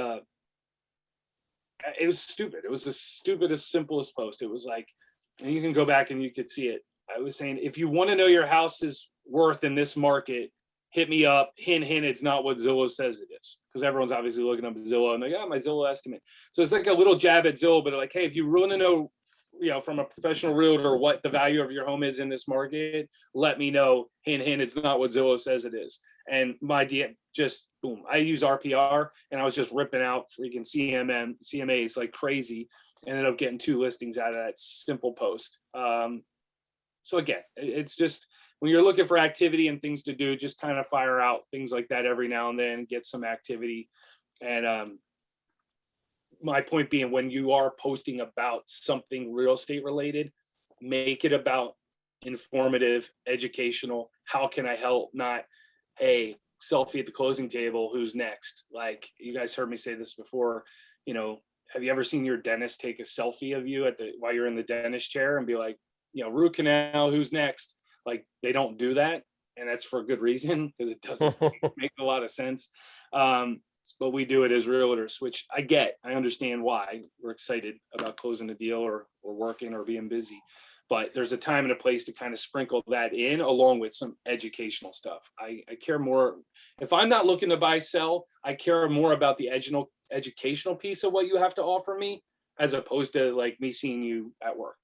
stupid. It was the stupidest, simplest post. It was like, and you can go back and you could see it. I was saying, if you want to know your house is worth in this market, hit me up. Hint, hint, it's not what Zillow says it is. Because everyone's obviously looking up Zillow and like, oh, my Zillow estimate. So it's like a little jab at Zillow, but like, hey, if you want to know, from a professional realtor, what the value of your home is in this market, let me know. Hint, hint, it's not what Zillow says it is. And my DM just boom. I use RPR and I was just ripping out freaking CMAs like crazy. Ended up getting 2 listings out of that simple post. So again, it's just when you're looking for activity and things to do, just kind of fire out things like that every now and then, get some activity. And my point being, when you are posting about something real estate related, make it about informative, educational. How can I help? Not, hey, selfie at the closing table, who's next? Like, you guys heard me say this before, have you ever seen your dentist take a selfie of you while you're in the dentist chair and be like, root canal, who's next? Like, they don't do that. And that's for a good reason, because it doesn't make a lot of sense. But we do it as realtors, which I understand why. We're excited about closing a deal or working or being busy. But there's a time and a place to kind of sprinkle that in along with some educational stuff. I care more. If I'm not looking to buy, sell, I care more about the educational piece of what you have to offer me, as opposed to like me seeing you at work.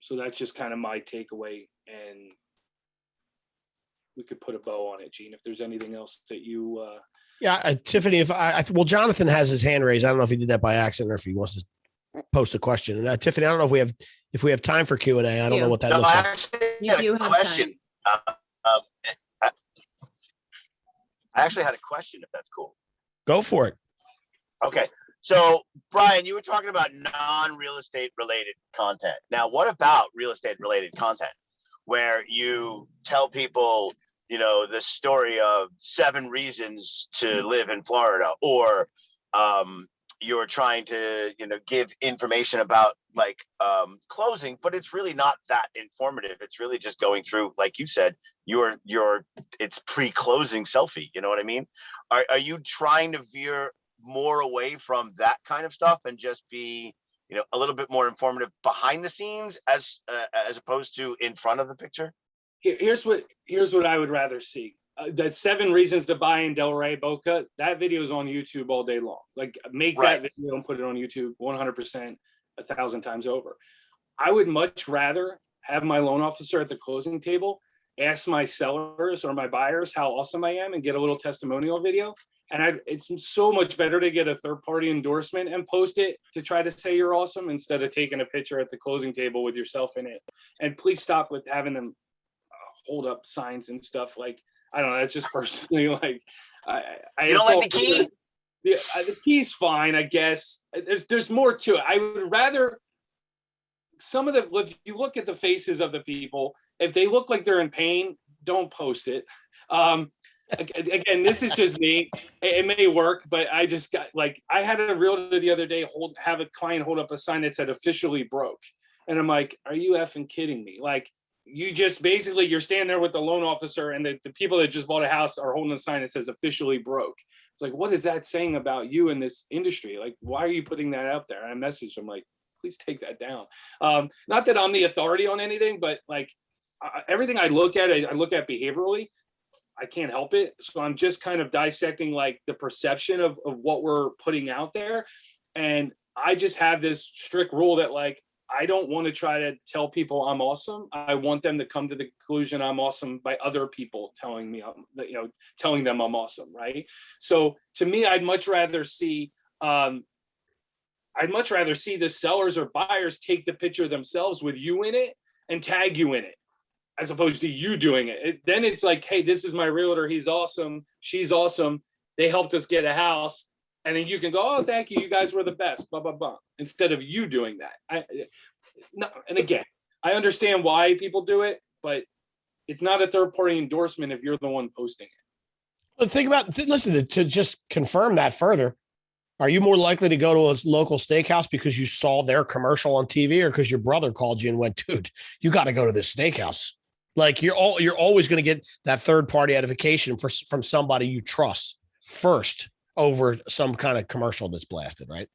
So that's just kind of my takeaway, and we could put a bow on it. Gene, if there's anything else that you Tiffany, well, Jonathan has his hand raised. I don't know if he did that by accident or if he wants to post a question. And Tiffany, I don't know if we have time for Q&A. I don't know what that looks like. You do have question. I actually had a question, if that's cool. Go for it. Okay. So, Brian, you were talking about non-real estate related content. Now, what about real estate related content where you tell people, the story of 7 reasons to live in Florida, or you're trying to, give information about like closing, but it's really not that informative. It's really just going through, like you said, it's pre-closing selfie. You know what I mean? Are you trying to veer more away from that kind of stuff and just be, a little bit more informative behind the scenes as opposed to in front of the picture? Here's what I would rather see. That 7 reasons to buy in Delray Boca, that video is on YouTube all day long. Like, make that video and put it on YouTube 100%, 1,000 times over. I would much rather have my loan officer at the closing table ask my sellers or my buyers how awesome I am and get a little testimonial video. And it's so much better to get a third-party endorsement and post it to try to say you're awesome instead of taking a picture at the closing table with yourself in it. And please stop with having them hold up signs and stuff. Like, I don't know. That's just personally like, you don't like the key? The key's fine, I guess. There's more to it. I would rather if you look at the faces of the people, if they look like they're in pain, don't post it. Again, this is just me. It may work, but I just got I had a realtor the other day have a client hold up a sign that said officially broke. And I'm like, are you effing kidding me? Like, you just basically, you're standing there with the loan officer and the people that just bought a house are holding a sign that says officially broke. It's like, what is that saying about you in this industry? Like, why are you putting that out there? And I messaged them like, please take that down. Not that I'm the authority on anything, but everything I look at behaviorally. I can't help it. So I'm just kind of dissecting the perception of what we're putting out there. And I just have this strict rule that I don't want to try to tell people I'm awesome. I want them to come to the conclusion I'm awesome by other people telling them I'm awesome. Right. So to me, I'd much rather see the sellers or buyers take the picture themselves with you in it and tag you in it, as opposed to you doing it. Then it's like, hey, this is my realtor. He's awesome. She's awesome. They helped us get a house. And then you can go, oh, thank you. You guys were the best, blah, blah, blah. Instead of you doing that. And again, I understand why people do it, but it's not a third-party endorsement if you're the one posting it. But think about, listen, to just confirm that further, are you more likely to go to a local steakhouse because you saw their commercial on TV, or because your brother called you and went, dude, you got to go to this steakhouse? Like, you're always going to get that third-party edification from somebody you trust first over some kind of commercial that's blasted, right?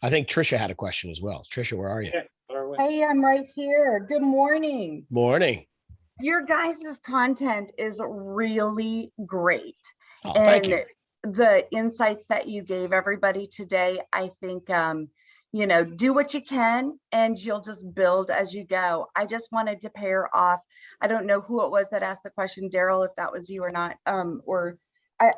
I think Trisha had a question as well. Trisha, where are you? Hey, I'm right here. Good morning. Morning. Your guys' content is really great. Oh, thank you. The insights that you gave everybody today, I think, do what you can and you'll just build as you go. I just wanted to pair off. I don't know who it was that asked the question, Daryl, if that was you or not, or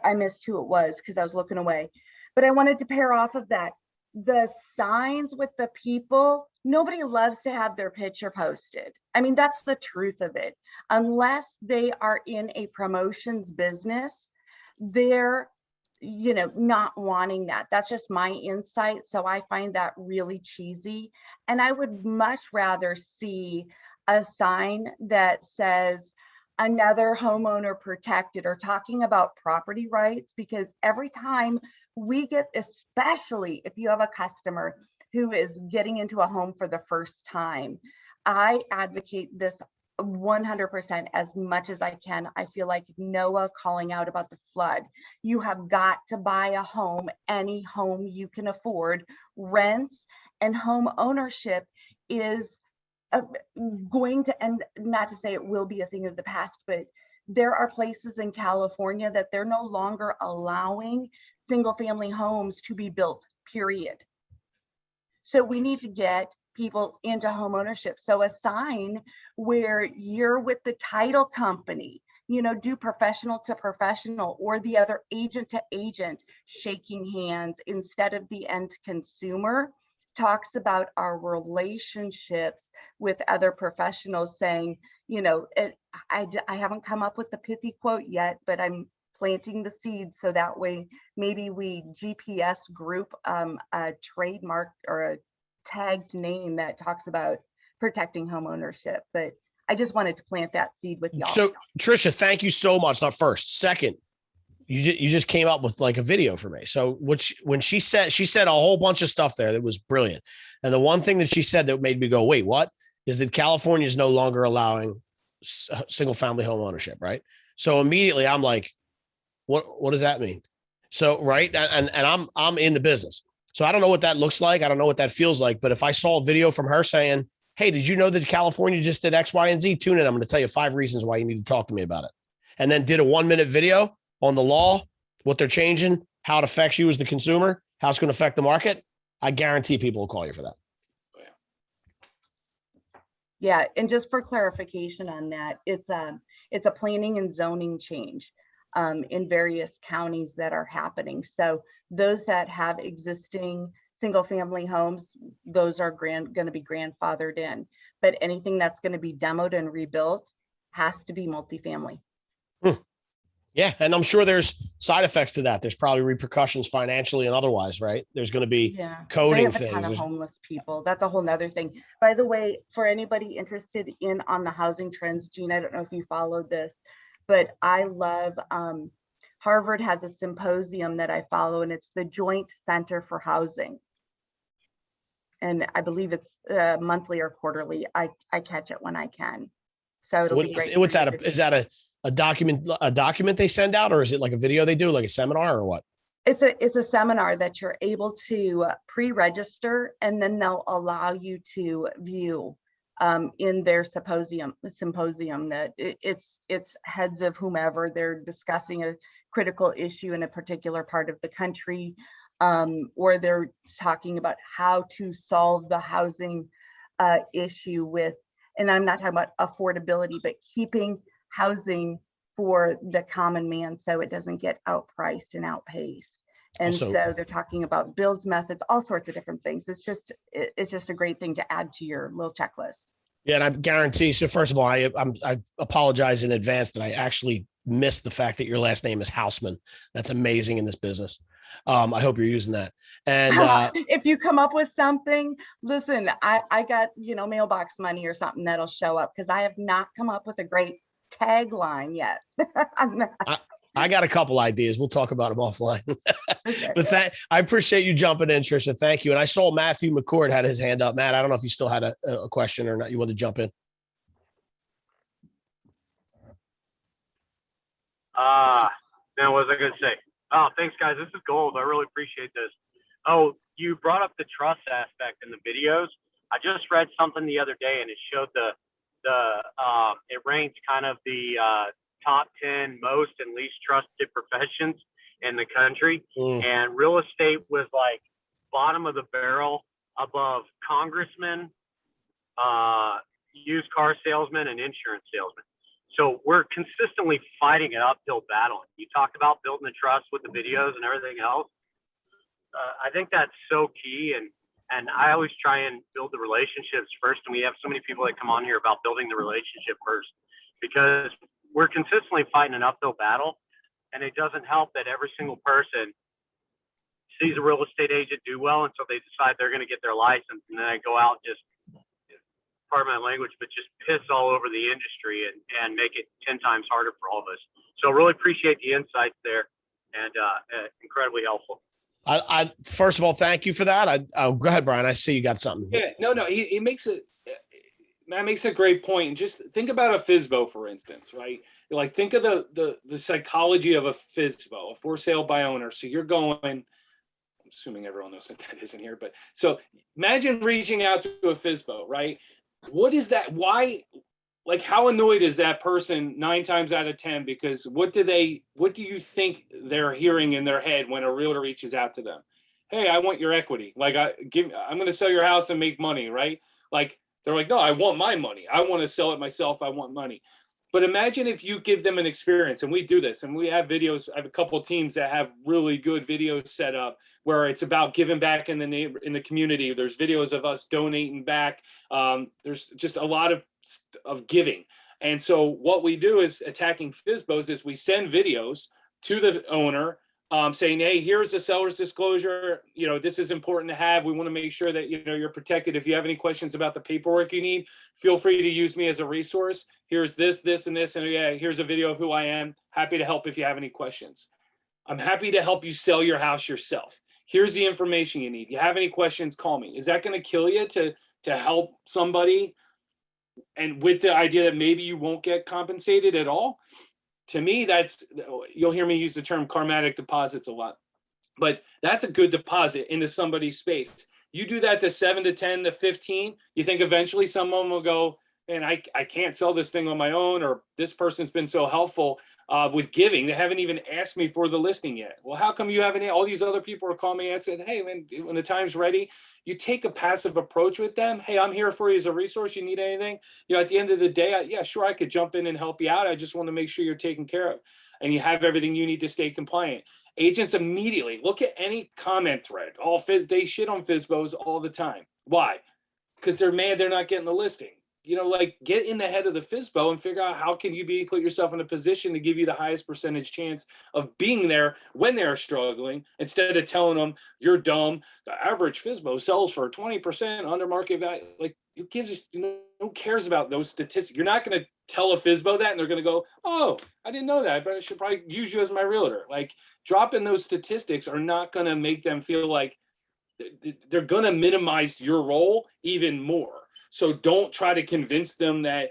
I missed who it was because I was looking away. But I wanted to pair off of that. The signs with the people, nobody loves to have their picture posted. I mean, that's the truth of it. Unless they are in a promotions business, they're not wanting that. That's just my insight. So I find that really cheesy. And I would much rather see a sign that says another homeowner protected, or talking about property rights, because every time we get, especially if you have a customer who is getting into a home for the first time, I advocate this 100% as much as I can. I feel like Noah calling out about the flood. You have got to buy a home, any home you can afford. Rents and home ownership is going to, and not to say it will be a thing of the past, but there are places in California that they're no longer allowing single family homes to be built, period. So we need to get people into home ownership. So a sign where you're with the title company, do professional to professional, or the other agent to agent, shaking hands instead of the end consumer, talks about our relationships with other professionals, saying, I haven't come up with the pithy quote yet, but I'm planting the seeds so that way maybe we GPS group a trademark or a tagged name that talks about protecting home ownership. But I just wanted to plant that seed with y'all. So Trisha, thank you so much. Not first, second, you just came up with like a video for me. So when she said a whole bunch of stuff there that was brilliant. And the one thing that she said that made me go, wait, what? Is that California is no longer allowing single family home ownership, right? So immediately I'm like, what does that mean? So, right. And I'm in the business. So I don't know what that looks like. I don't know what that feels like. But if I saw a video from her saying, hey, did you know that California just did X, Y, and Z? Tune in. I'm going to tell you 5 reasons why you need to talk to me about it. And then did a 1-minute video on the law, what they're changing, how it affects you as the consumer, how it's going to affect the market. I guarantee people will call you for that. Yeah. And just for clarification on that, it's a planning and zoning change in various counties that are happening. So those that have existing single family homes, those are going to be grandfathered in, but anything that's going to be demoed and rebuilt has to be multifamily. Yeah. And I'm sure there's side effects to that. There's probably repercussions financially and otherwise, right? There's going to be coding things. A ton of homeless people. That's a whole nother thing. By the way, for anybody interested in on the housing trends, Gene, I don't know if you followed this, but I love, Harvard has a symposium that I follow, and it's the Joint Center for Housing. And I believe it's monthly or quarterly. I catch it when I can. So it'll be great. Is that a document they send out, or is it like a video they do, like a seminar, or what? It's a seminar that you're able to pre-register, and then they'll allow you to view in their symposium that it's heads of whomever, they're discussing a critical issue in a particular part of the country, or they're talking about how to solve the housing issue with, and I'm not talking about affordability, but keeping housing for the common man so it doesn't get outpriced and outpaced. And so they're talking about builds methods, all sorts of different things. It's just a great thing to add to your little checklist. Yeah, and I guarantee. So first of all, I apologize in advance that I actually missed the fact that your last name is Houseman. That's amazing in this business. I hope you're using that. And if you come up with something, listen, I got mailbox money or something that'll show up, because I have not come up with a great tagline yet. I got a couple ideas. We'll talk about them offline. Okay. But I appreciate you jumping in, Trisha. Thank you. And I saw Matthew McCord had his hand up. Matt, I don't know if you still had a question or not. You want to jump in? Now, what was I going to say? Oh, thanks, guys. This is gold. I really appreciate this. Oh, you brought up the trust aspect in the videos. I just read something the other day, and it showed the it ranks kind of the top 10 most and least trusted professions in the country. And real estate was like bottom of the barrel above congressmen, used car salesmen, and insurance salesmen. So we're consistently fighting an uphill battle. You talked about building the trust with the videos and everything else. I think that's so key. And I always try and build the relationships first. And we have so many people that come on here about building the relationship first, because we're consistently fighting an uphill battle. And it doesn't help that every single person sees a real estate agent do well, and so they decide they're going to get their license, and then they go out and just, pardon my language, but just piss all over the industry and make it 10 times harder for all of us. So really appreciate the insights there, and incredibly helpful. I first of all, thank you for that. Go ahead, Brian. I see you got something. Yeah, no, he makes it. Matt makes a great point. And just think about a FSBO, for instance, right? Like, think of the psychology of a FSBO, a for sale by owner. So you're going, I'm assuming everyone knows what that is in here, but so imagine reaching out to a FSBO, right? What is that? Why? Like, how annoyed is that person 9 times out of 10? Because what do you think they're hearing in their head when a realtor reaches out to them? Hey, I want your equity. Like, I'm going to sell your house and make money, right? Like, they're like, no, I want my money. I want to sell it myself. I want money. But imagine if you give them an experience, and we do this, and we have videos. I have a couple of teams that have really good videos set up where it's about giving back in the community. There's videos of us donating back. There's just a lot of giving. And so what we do is attacking FSBOs is we send videos to the owner saying, hey, here's the seller's disclosure. You know, this is important to have. We want to make sure that, you know, you're protected. If you have any questions about the paperwork you need, feel free to use me as a resource. Here's this, and this, and yeah, here's a video of who I am. Happy to help if you have any questions. I'm happy to help you sell your house yourself. Here's the information you need. If you have any questions, call me. Is that going to kill you to help somebody? And with the idea that maybe you won't get compensated at all? To me, you'll hear me use the term karmatic deposits a lot, but that's a good deposit into somebody's space. You do that to 7 to 10 to 15, you think eventually someone will go, and I can't sell this thing on my own, or this person's been so helpful with giving. They haven't even asked me for the listing yet. Well, how come you haven't? All these other people are calling me and said, hey, when the time's ready, you take a passive approach with them. Hey, I'm here for you as a resource. You need anything? You know, at the end of the day, yeah, sure, I could jump in and help you out. I just want to make sure you're taken care of and you have everything you need to stay compliant. Agents immediately look at any comment thread. They shit on FSBOs all the time. Why? Because they're mad they're not getting the listing. You know, like, get in the head of the FSBO and figure out how can you put yourself in a position to give you the highest percentage chance of being there when they're struggling, instead of telling them you're dumb. The average FSBO sells for 20% under market value. Like, who cares about those statistics? You're not going to tell a FSBO that and they're going to go, oh, I didn't know that, but I should probably use you as my realtor. Like, dropping those statistics are not going to make them feel like they're going to minimize your role even more. So don't try to convince them that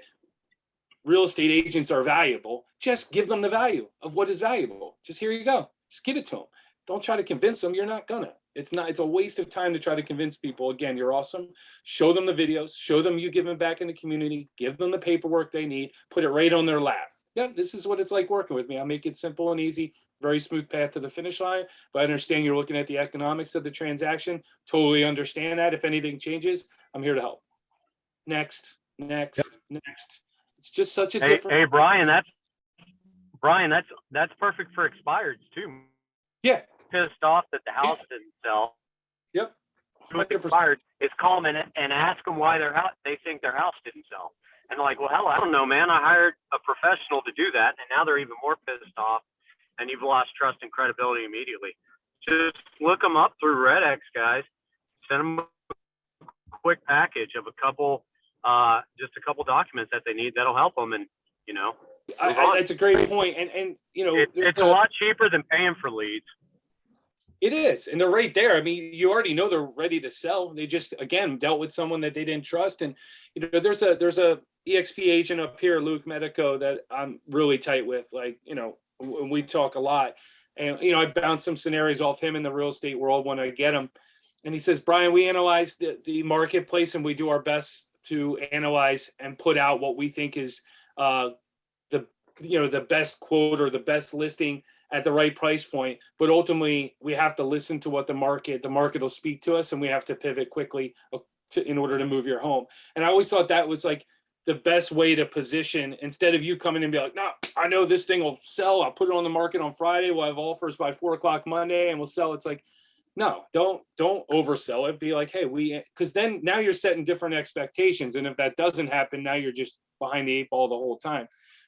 real estate agents are valuable. Just give them the value of what is valuable. Just, here you go. Just give it to them. Don't try to convince them. You're not gonna. It's a waste of time to try to convince people. Again, you're awesome. Show them the videos. Show them you give them back in the community. Give them the paperwork they need. Put it right on their lap. Yeah, this is what it's like working with me. I'll make it simple and easy. Very smooth path to the finish line. But I understand you're looking at the economics of the transaction. Totally understand that. If anything changes, I'm here to help. Next. It's just such a different. Hey, Brian, that's perfect for expireds too. Yeah. Pissed off that the house didn't sell. Yep. Expired is call them and ask them why they think their house didn't sell. And they're like, well, hell, I don't know, man. I hired a professional to do that, and now they're even more pissed off, and you've lost trust and credibility immediately. Just look them up through RedX, guys. Send them a quick package of just a couple documents that they need that'll help them, and that's a great point. And it's a lot cheaper than paying for leads. It is, and they're right there. I mean, you already know they're ready to sell. They just, again, dealt with someone that they didn't trust. And there's a EXP agent up here, Luke Medico, that I'm really tight with. Like, we talk a lot, and I bounce some scenarios off him in the real estate world when I get them. And he says, Brian, we analyze the marketplace and we do our best to analyze and put out what we think is the best quote or the best listing at the right price point. But ultimately, we have to listen to what the market will speak to us, and we have to pivot quickly in order to move your home. And I always thought that was like the best way to position, instead of you coming and be like, no, I know this thing will sell. I'll put it on the market on Friday. We'll have offers by 4:00 Monday and we'll sell. It's like, no, don't oversell it. Be like, hey, because then now you're setting different expectations. And if that doesn't happen, now you're just behind the 8 ball the whole time.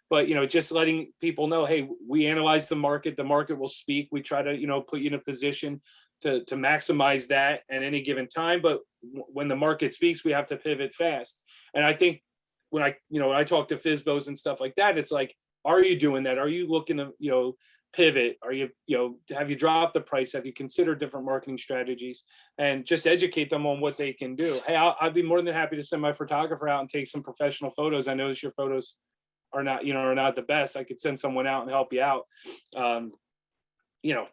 But, just letting people know, hey, we analyze the market will speak. We try to, put you in a position to maximize that at any given time. But when the market speaks, we have to pivot fast. And I think when I talk to FSBOs and stuff like that, it's like, are you doing that? Are you looking to, pivot? Are you, have you dropped the price? Have you considered different marketing strategies? And just educate them on what they can do. Hey, I'd be more than happy to send my photographer out and take some professional photos. I notice your photos are not the best. I could send someone out and help you out.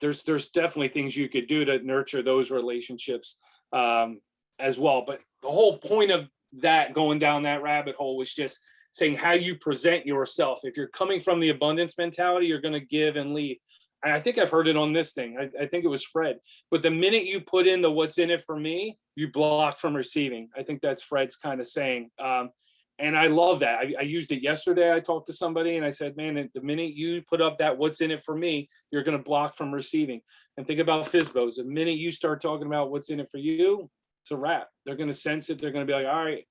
There's definitely things you could do to nurture those relationships as well. But the whole point of that, going down that rabbit hole, was just saying how you present yourself. If you're coming from the abundance mentality, you're going to give and lead. And I think I've heard it on this thing. I think it was Fred. But the minute you put in the what's in it for me, you block from receiving. I think that's Fred's kind of saying. And I love that. I used it yesterday. I talked to somebody and I said, man, the minute you put up that what's in it for me, you're going to block from receiving. And think about FSBOs. The minute you start talking about what's in it for you, it's a wrap. They're going to sense it. They're going to be like, all right.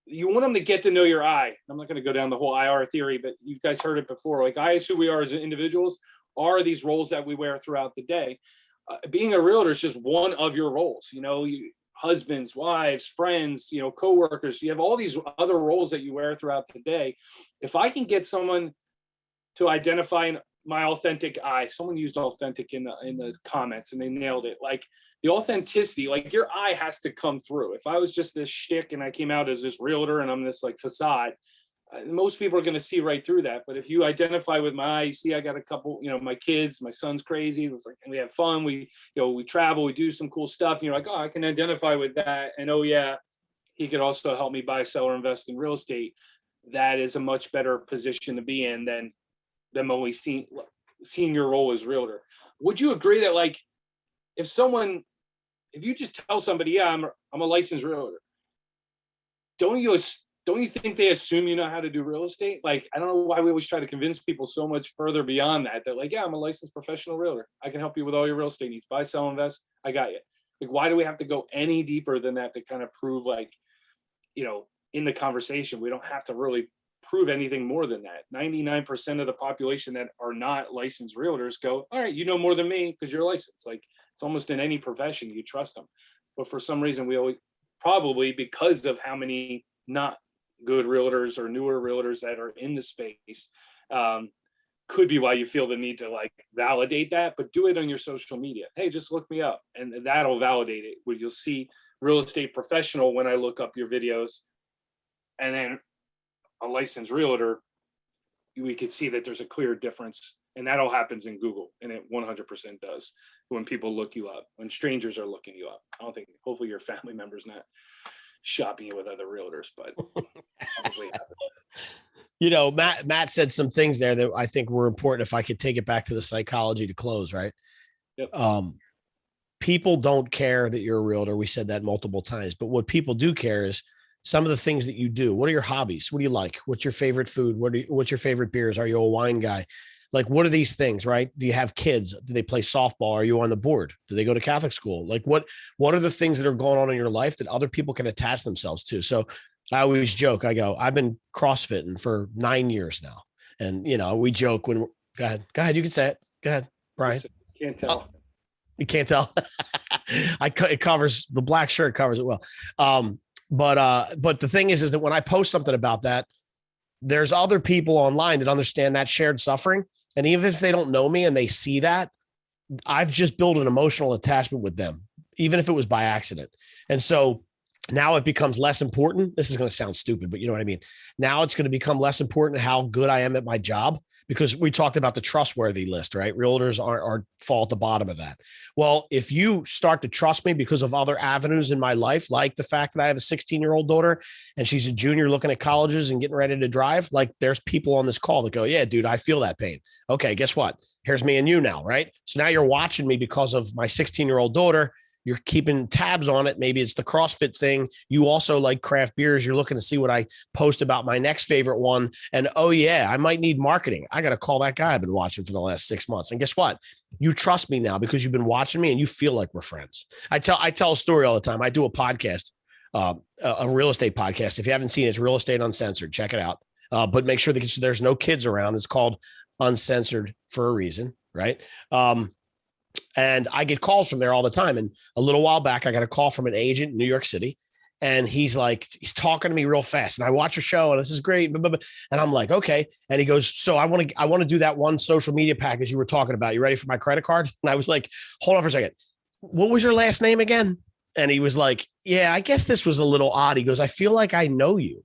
You want them to get to know your eye. I'm not going to go down the whole IR theory, but you guys heard it before. Like, eyes, who we are as individuals, are these roles that we wear throughout the day. Being a realtor is just one of your roles. Husbands, wives, friends, coworkers. You have all these other roles that you wear throughout the day. If I can get someone to identify my authentic eye, someone used authentic in the comments and they nailed it. Like, the authenticity, like, your eye has to come through. If I was just this shtick and I came out as this realtor and I'm this like facade, most people are going to see right through that. But if you identify with my eye, you see, I got a couple, my kids, my son's crazy. And we have fun. We travel, we do some cool stuff. And you're like, oh, I can identify with that. And oh yeah, he could also help me buy, sell, or invest in real estate. That is a much better position to be in than only seeing your role as realtor. Would you agree that, like, if you just tell somebody, yeah, I'm a licensed realtor, don't you think they assume you know how to do real estate? Like, I don't know why we always try to convince people so much further beyond that. They're like, yeah, I'm a licensed professional realtor. I can help you with all your real estate needs. Buy, sell, invest. I got you. Like, why do we have to go any deeper than that to kind of prove, like, in the conversation, we don't have to really prove anything more than that. 99% of the population that are not licensed realtors go, all right, you know more than me because you're licensed. Like, it's almost in any profession, you trust them. But for some reason, we always, probably because of how many not good realtors or newer realtors that are in the space, could be why you feel the need to, like, validate that. But do it on your social media. Hey, just look me up, and that'll validate it. Where you'll see real estate professional when I look up your videos, and then a licensed realtor, we could see that there's a clear difference. And that all happens in Google, and it 100% does when people look you up, when strangers are looking you up. I don't think, hopefully your family member's not shopping you with other realtors, but probably happen. Matt said some things there that I think were important. If I could take it back to the psychology to close, right? Yep. People don't care that you're a realtor. We said that multiple times, but what people do care is some of the things that you do. What are your hobbies? What do you like? What's your favorite food? What's your favorite beers? Are you a wine guy? Like, what are these things, right? Do you have kids? Do they play softball? Are you on the board? Do they go to Catholic school? Like, what are the things that are going on in your life that other people can attach themselves to? So I always joke, I go, I've been CrossFitting for 9 years now. And, we joke when go ahead. You can say it. Go ahead, Brian. Can't tell. Oh, you can't tell. It covers, the black shirt covers it well. But the thing is that when I post something about that, there's other people online that understand that shared suffering. And even if they don't know me and they see that, I've just built an emotional attachment with them, even if it was by accident. And so now it becomes less important. This is going to sound stupid, but you know what I mean? Now it's going to become less important how good I am at my job, because we talked about the trustworthy list, right? Realtors fall at the bottom of that. Well, if you start to trust me because of other avenues in my life, like the fact that I have a 16-year-old daughter and she's a junior looking at colleges and getting ready to drive, like there's people on this call that go, yeah, dude, I feel that pain. Okay, guess what? Here's me and you now, right? So now you're watching me because of my 16-year-old daughter. You're keeping tabs on it. Maybe it's the CrossFit thing. You also like craft beers. You're looking to see what I post about my next favorite one. And oh yeah, I might need marketing. I got to call that guy I've been watching for the last 6 months. And guess what? You trust me now because you've been watching me and you feel like we're friends. I tell a story all the time. I do a podcast, a real estate podcast. If you haven't seen it, it's Real Estate Uncensored. Check it out. But make sure that there's no kids around. It's called Uncensored for a reason, right? And I get calls from there all the time. And a little while back, I got a call from an agent in New York City. And he's talking to me real fast. And I watch a show and this is great. And I'm like, okay. And he goes, so I want to do that one social media package you were talking about. You ready for my credit card? And I was like, hold on for a second. What was your last name again? And he was like, yeah, I guess this was a little odd. He goes, I feel like I know you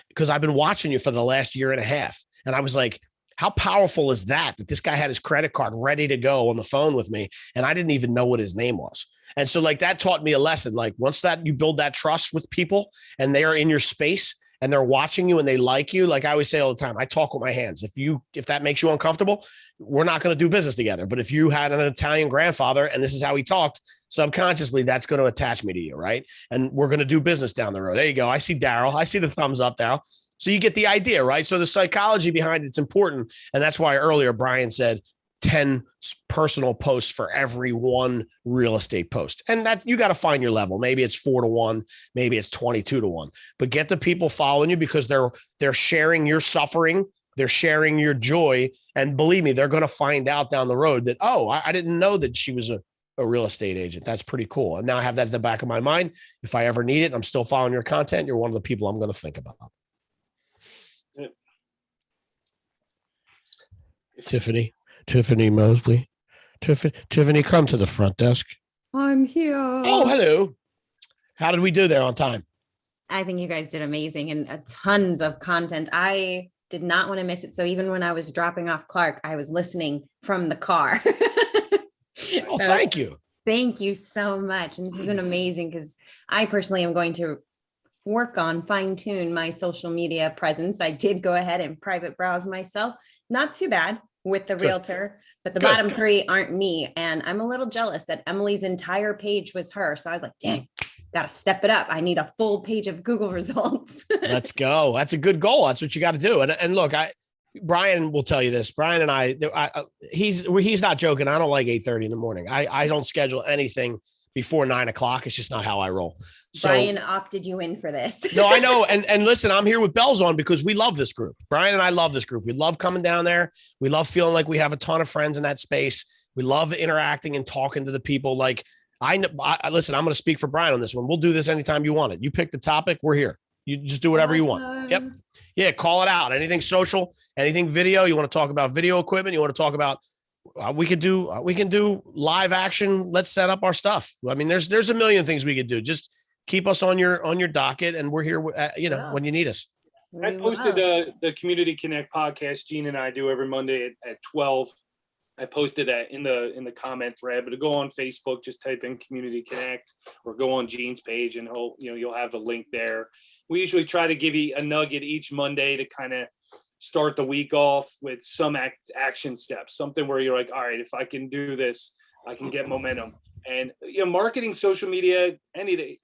because I've been watching you for the last year and a half. And I was like, how powerful is that this guy had his credit card ready to go on the phone with me and I didn't even know what his name was. And so like that taught me a lesson. Like once that you build that trust with people and they are in your space and they're watching you and they like you, like I always say all the time, I talk with my hands. If that makes you uncomfortable, we're not going to do business together. But if you had an Italian grandfather and this is how he talked, subconsciously, that's going to attach me to you, right? And we're going to do business down the road. There you go. I see Daryl. I see the thumbs up, Daryl. So you get the idea, right? So the psychology behind it's important. And that's why earlier Brian said 10 personal posts for every one real estate post. And that you got to find your level. Maybe it's 4-to-1, maybe it's 22-to-1, but get the people following you because they're sharing your suffering. They're sharing your joy. And believe me, they're going to find out down the road that, oh, I didn't know that she was a real estate agent. That's pretty cool. And now I have that in the back of my mind. If I ever need it, I'm still following your content. You're one of the people I'm going to think about. Tiffany Mosley. Tiffany, come to the front desk. I'm here. Oh, hello. How did we do there on time? I think you guys did amazing and tons of content. I did not want to miss it. So even when I was dropping off Clark, I was listening from the car. Oh, thank you. Thank you so much. And this has been amazing because I personally am going to work on fine-tune my social media presence. I did go ahead and private browse myself. Not too bad with the realtor, but the bottom 3 aren't me. And I'm a little jealous that Emily's entire page was her. So I was like, dang, got to step it up. I need a full page of Google results. Let's go. That's a good goal. That's what you got to do. And look, Brian will tell you this. Brian and I he's not joking. I don't like 8:30 in the morning. I don't schedule anything before 9 o'clock. It's just not how I roll. So Brian opted you in for this. No, I know. And listen, I'm here with bells on because we love this group. Brian and I love this group. We love coming down there. We love feeling like we have a ton of friends in that space. We love interacting and talking to the people. Like listen, I'm going to speak for Brian on this one. We'll do this anytime you want it. You pick the topic. We're here. You just do whatever you want. Yep. Yeah. Call it out. Anything social, anything video. You want to talk about video equipment. You want to talk about, we can do live action. Let's set up our stuff. I mean, there's a million things we could do. Just keep us on your docket and we're here, when you need us. I posted the Community Connect podcast Gene and I do every Monday at 12. I posted that in the comment thread, but to go on Facebook, just type in Community Connect or go on Gene's page and you'll have the link there. We usually try to give you a nugget each Monday to kind of start the week off with some action steps, something where you're like, all right, if I can do this, I can get momentum. And marketing, social media, any day.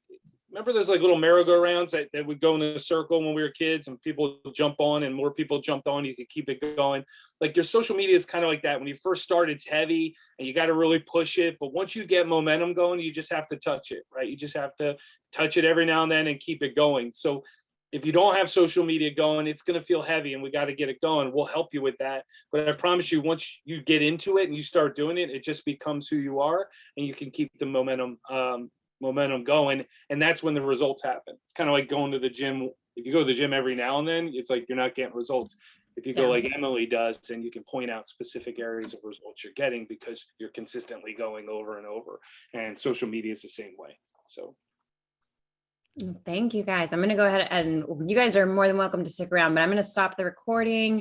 Remember those like little merry-go-rounds that would go in a circle when we were kids and people would jump on and more people jumped on, you could keep it going. Like your social media is kind of like that. When you first start, it's heavy and you got to really push it. But once you get momentum going, you just have to touch it, right? You just have to touch it every now and then and keep it going. So if you don't have social media going, it's going to feel heavy and we got to get it going. We'll help you with that. But I promise you, once you get into it and you start doing it, it just becomes who you are and you can keep the momentum going. And that's when the results happen. It's kind of like going to the gym. If you go to the gym every now and then, it's like you're not getting results. If you go like Emily does, then you can point out specific areas of results you're getting because you're consistently going over and over. And social media is the same way. So thank you guys. I'm going to go ahead and you guys are more than welcome to stick around, but I'm going to stop the recording.